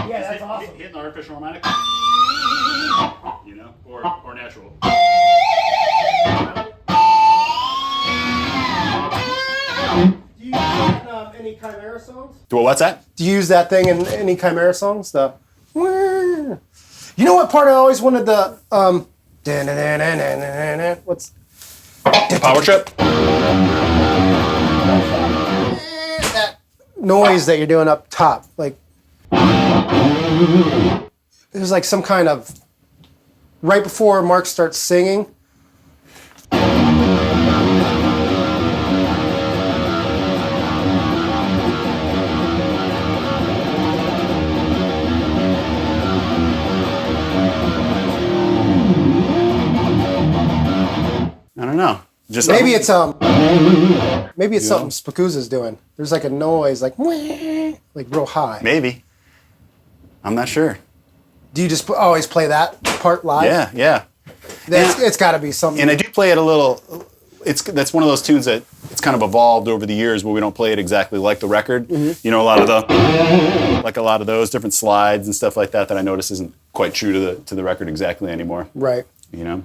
that's awesome. Hitting the artificial harmonic, you know, or natural. Do you use that in any Chimera songs? What's that? Do you use that thing in any Chimera songs? The... You know what part I always wanted the... What's... Power trip? That noise that you're doing up top. Like... There's like some kind of... Right before Mark starts singing... I don't know. Just Maybe it's something Spacuzza's doing. There's like a noise, like real high. Maybe. I'm not sure. Do you just always play that part live? Yeah, yeah. It's got to be something. And I do play it a little. That's one of those tunes that it's kind of evolved over the years where we don't play it exactly like the record. Mm-hmm. You know, a lot of those different slides and stuff like that I notice isn't quite true to the record exactly anymore. Right. You know.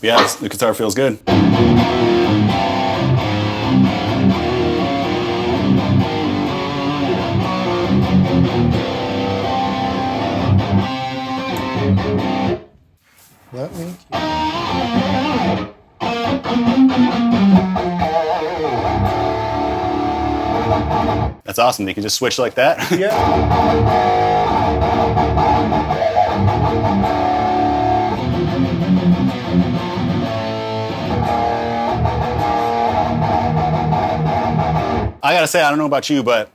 But yeah, the guitar feels good. Let me. That's awesome. You can just switch like that. Yeah. I gotta say, I don't know about you, but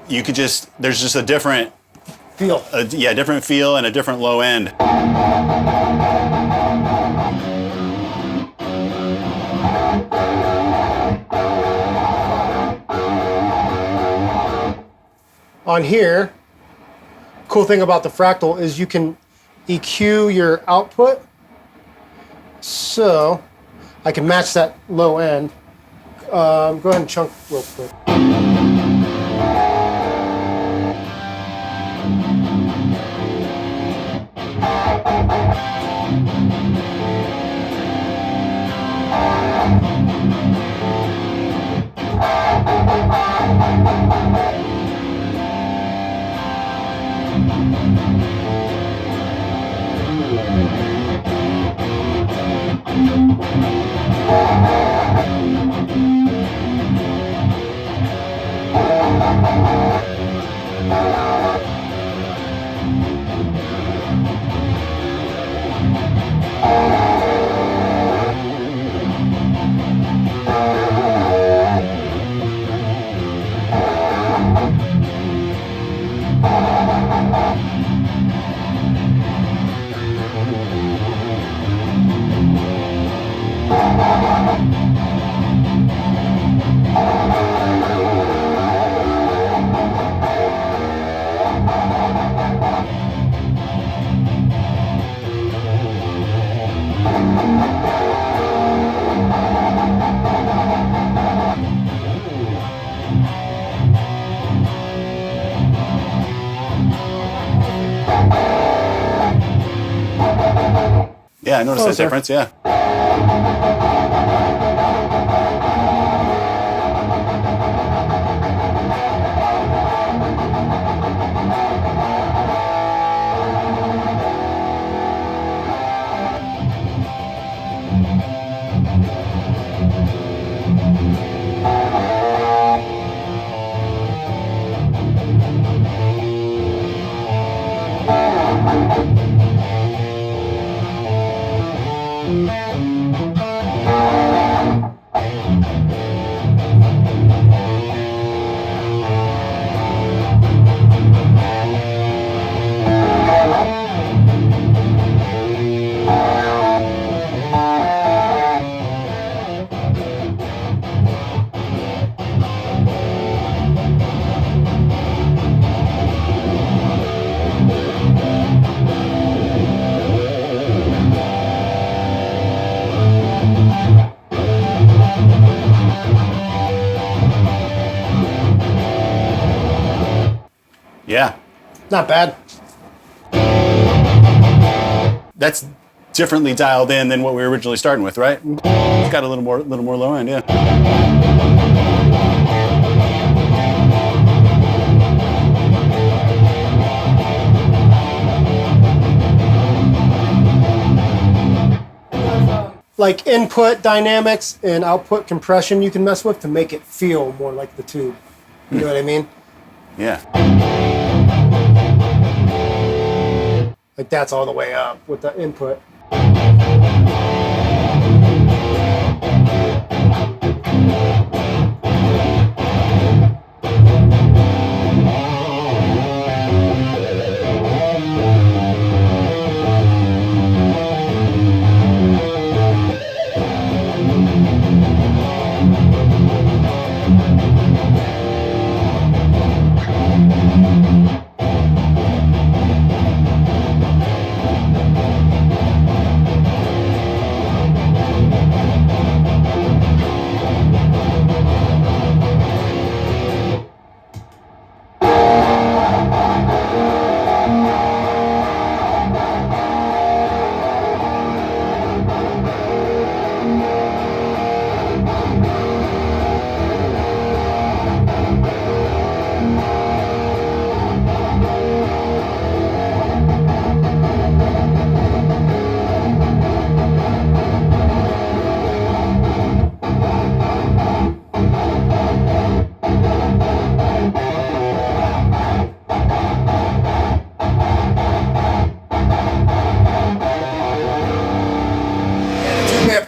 you could there's just a different Feel. Different feel and a different low end. On here, cool thing about the Fractal is you can EQ your output. So I can match that low end. Go ahead and chunk real quick. Yeah, I noticed that difference, yeah. Yeah. Not bad. That's differently dialed in than what we were originally starting with, right? It's got a little more low end, yeah. Like input dynamics and output compression you can mess with to make it feel more like the tube. You know what I mean? Yeah. Like that's all the way up with the input.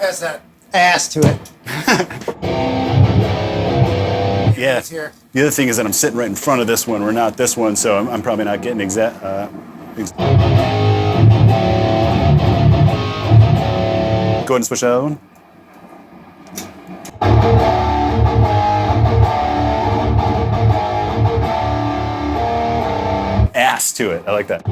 Has that ass to it. Yeah. Here. The other thing is that I'm sitting right in front of this one. We're not this one, so I'm probably not getting exact. Go ahead and switch that other one. Ass to it. I like that.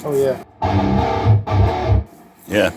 Oh yeah. Yeah.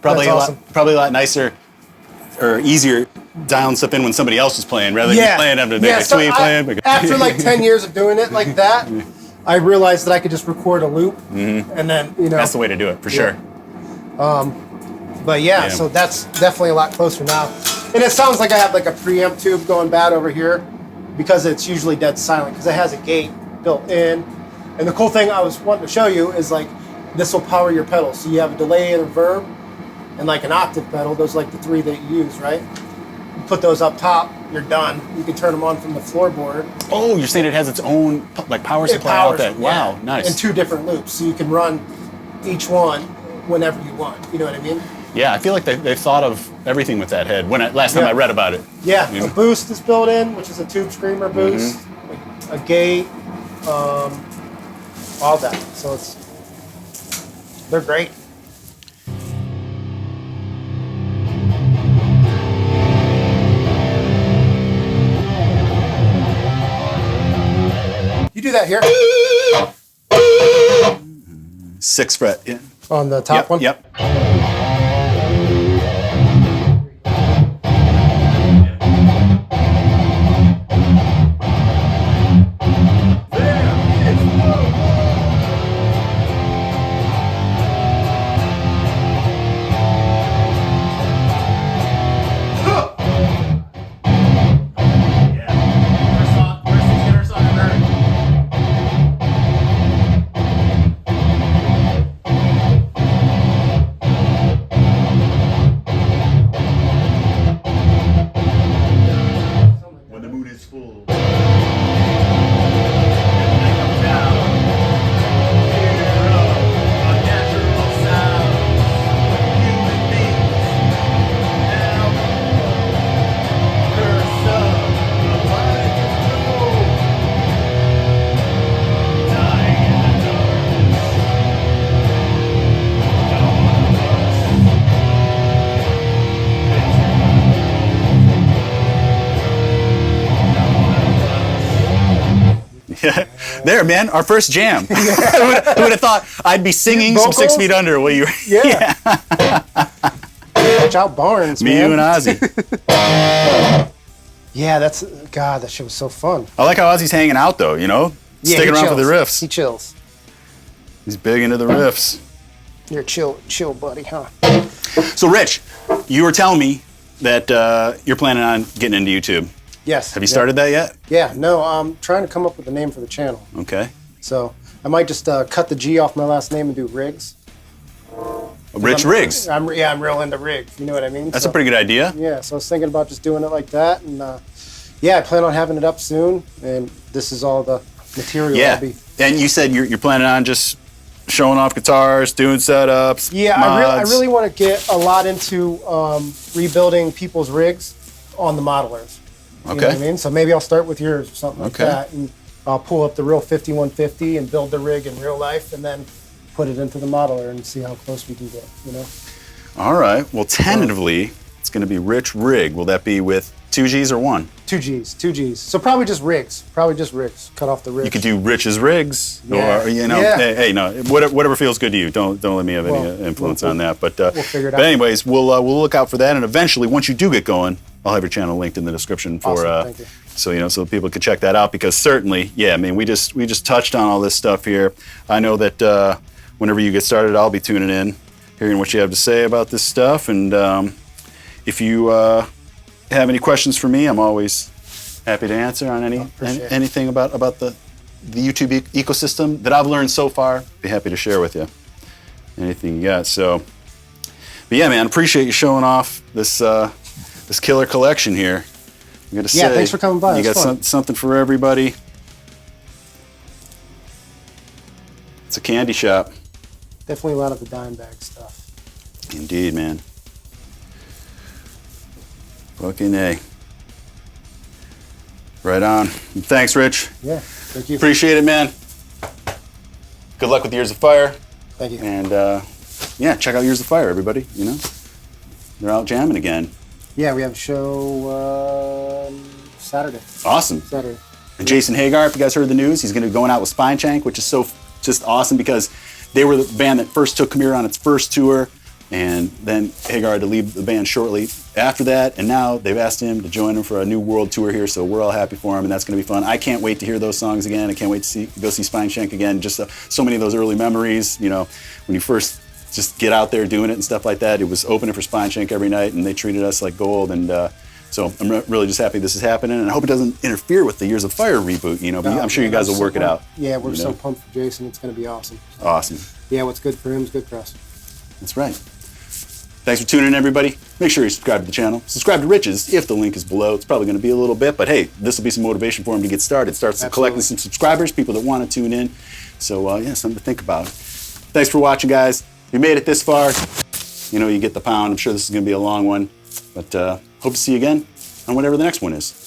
Probably That's awesome. probably a lot nicer or easier dialing stuff in when somebody else is playing rather than you playing after so tweet playing. after like 10 years of doing it like that, I realized that I could just record a loop and then, you know. That's the way to do it, for sure. But yeah, so that's definitely a lot closer now. And it sounds like I have like a preamp tube going bad over here because it's usually dead silent because it has a gate built in. And the cool thing I was wanting to show you is like this will power your pedals. So you have a delay and a verb and like an octave pedal. Those are like the three that you use, right? You put those up top, you're done. You can turn them on from the floorboard. Oh, you're saying it has its own like power supply out there. Wow, nice. And 2 different loops. So you can run each one whenever you want. You know what I mean? Yeah, I feel like they've thought of everything with that head. Last time I read about it. Yeah, You know? a boost is built in, which is a tube screamer boost, a gate, all that. So they're great. You do that here 6th fret. Yeah. on the top one. Yep. When the moon is full. Yeah. There, man, our first jam. Who would have thought I'd be singing some 6 Vocals? Feet Under while you were Yeah. Watch out, Barnes, me, man. you, and Ozzy. Yeah, God, that shit was so fun. I like how Ozzy's hanging out though, you know? Yeah, Sticking he around for the chills. riffs. He chills. He's big into the riffs. You're a chill buddy, huh? So Rich, you were telling me that you're planning on getting into YouTube. Yes. Have you started that yet? Yeah, no, I'm trying to come up with a name for the channel. Okay. So I might just cut the G off my last name and do Riggs. Rich Riggs. I'm real into rigs. You know what I mean? That's a pretty good idea. Yeah, so I was thinking about just doing it like that, and yeah, I plan on having it up soon. And this is all the material Yeah. I'll be. And you said you're planning on just showing off guitars, doing setups. Yeah, I mods. really want to get a lot into rebuilding people's rigs on the modelers. You know what I mean? So maybe I'll start with yours or something like that, and I'll pull up the real 5150 and build the rig in real life, and then put it into the modeler and see how close we can get. You know? All right. Well, tentatively, it's going to be Rich Rig. Will that be with 2 Gs or 1? 2 Gs. So probably just rigs. Cut off the rigs. You could do Rich's Rigs, Yeah. or you know, Yeah. hey, no, whatever feels good to you. Don't let me have any influence on that. But we'll figure it out. But anyways, we'll look out for that, and eventually, once you do get going, I'll have your channel linked in the description for Awesome, thank you. so people can check that out. Because certainly, yeah, I mean, we just touched on all this stuff here. I know that whenever you get started, I'll be tuning in, hearing what you have to say about this stuff, and if you have any questions for me, I'm always happy to answer on anything about the YouTube ecosystem that I've learned so far. Be happy to share with you anything you got. So, but yeah, man, appreciate you showing off this this killer collection here. I gotta say, Yeah, thanks for coming by. You It was got fun. something for everybody. It's a candy shop. Definitely a lot of the Dimebag stuff. Indeed, man. Fucking A. Right on. Thanks, Rich. Yeah, thank you. Appreciate it, man. Good luck with Years of Fire. Thank you. And yeah, check out Years of Fire, everybody. You know, they're out jamming again. Yeah, we have a show Saturday. Awesome. Saturday. And Jason Hagar, if you guys heard the news, he's going to be going out with Spine Tank, which is so just awesome because they were the band that first took Khmer on its first tour. And then Hagar had to leave the band shortly after that, and now they've asked him to join them for a new world tour here, so we're all happy for him, and that's going to be fun. I can't wait to hear those songs again. I can't wait to go see Spineshank again. Just so many of those early memories, you know, when you first just get out there doing it and stuff like that. It was opening for Spineshank every night, and they treated us like gold, and so I'm really just happy this is happening, and I hope it doesn't interfere with the Years of Fire reboot, you know, but I'm sure you guys will work it out. Yeah, we're you so know? pumped for Jason. It's going to be awesome. Awesome. Yeah, what's good for him is good for us. That's right. Thanks for tuning in, everybody. Make sure you subscribe to the channel. Subscribe to Rich's if the link is below. It's probably going to be a little bit, but hey, this will be some motivation for him to get started. Start collecting some subscribers, people that want to tune in. So, yeah, something to think about. Thanks for watching, guys. If you made it this far, you know, you get the pound. I'm sure this is going to be a long one, but hope to see you again on whatever the next one is.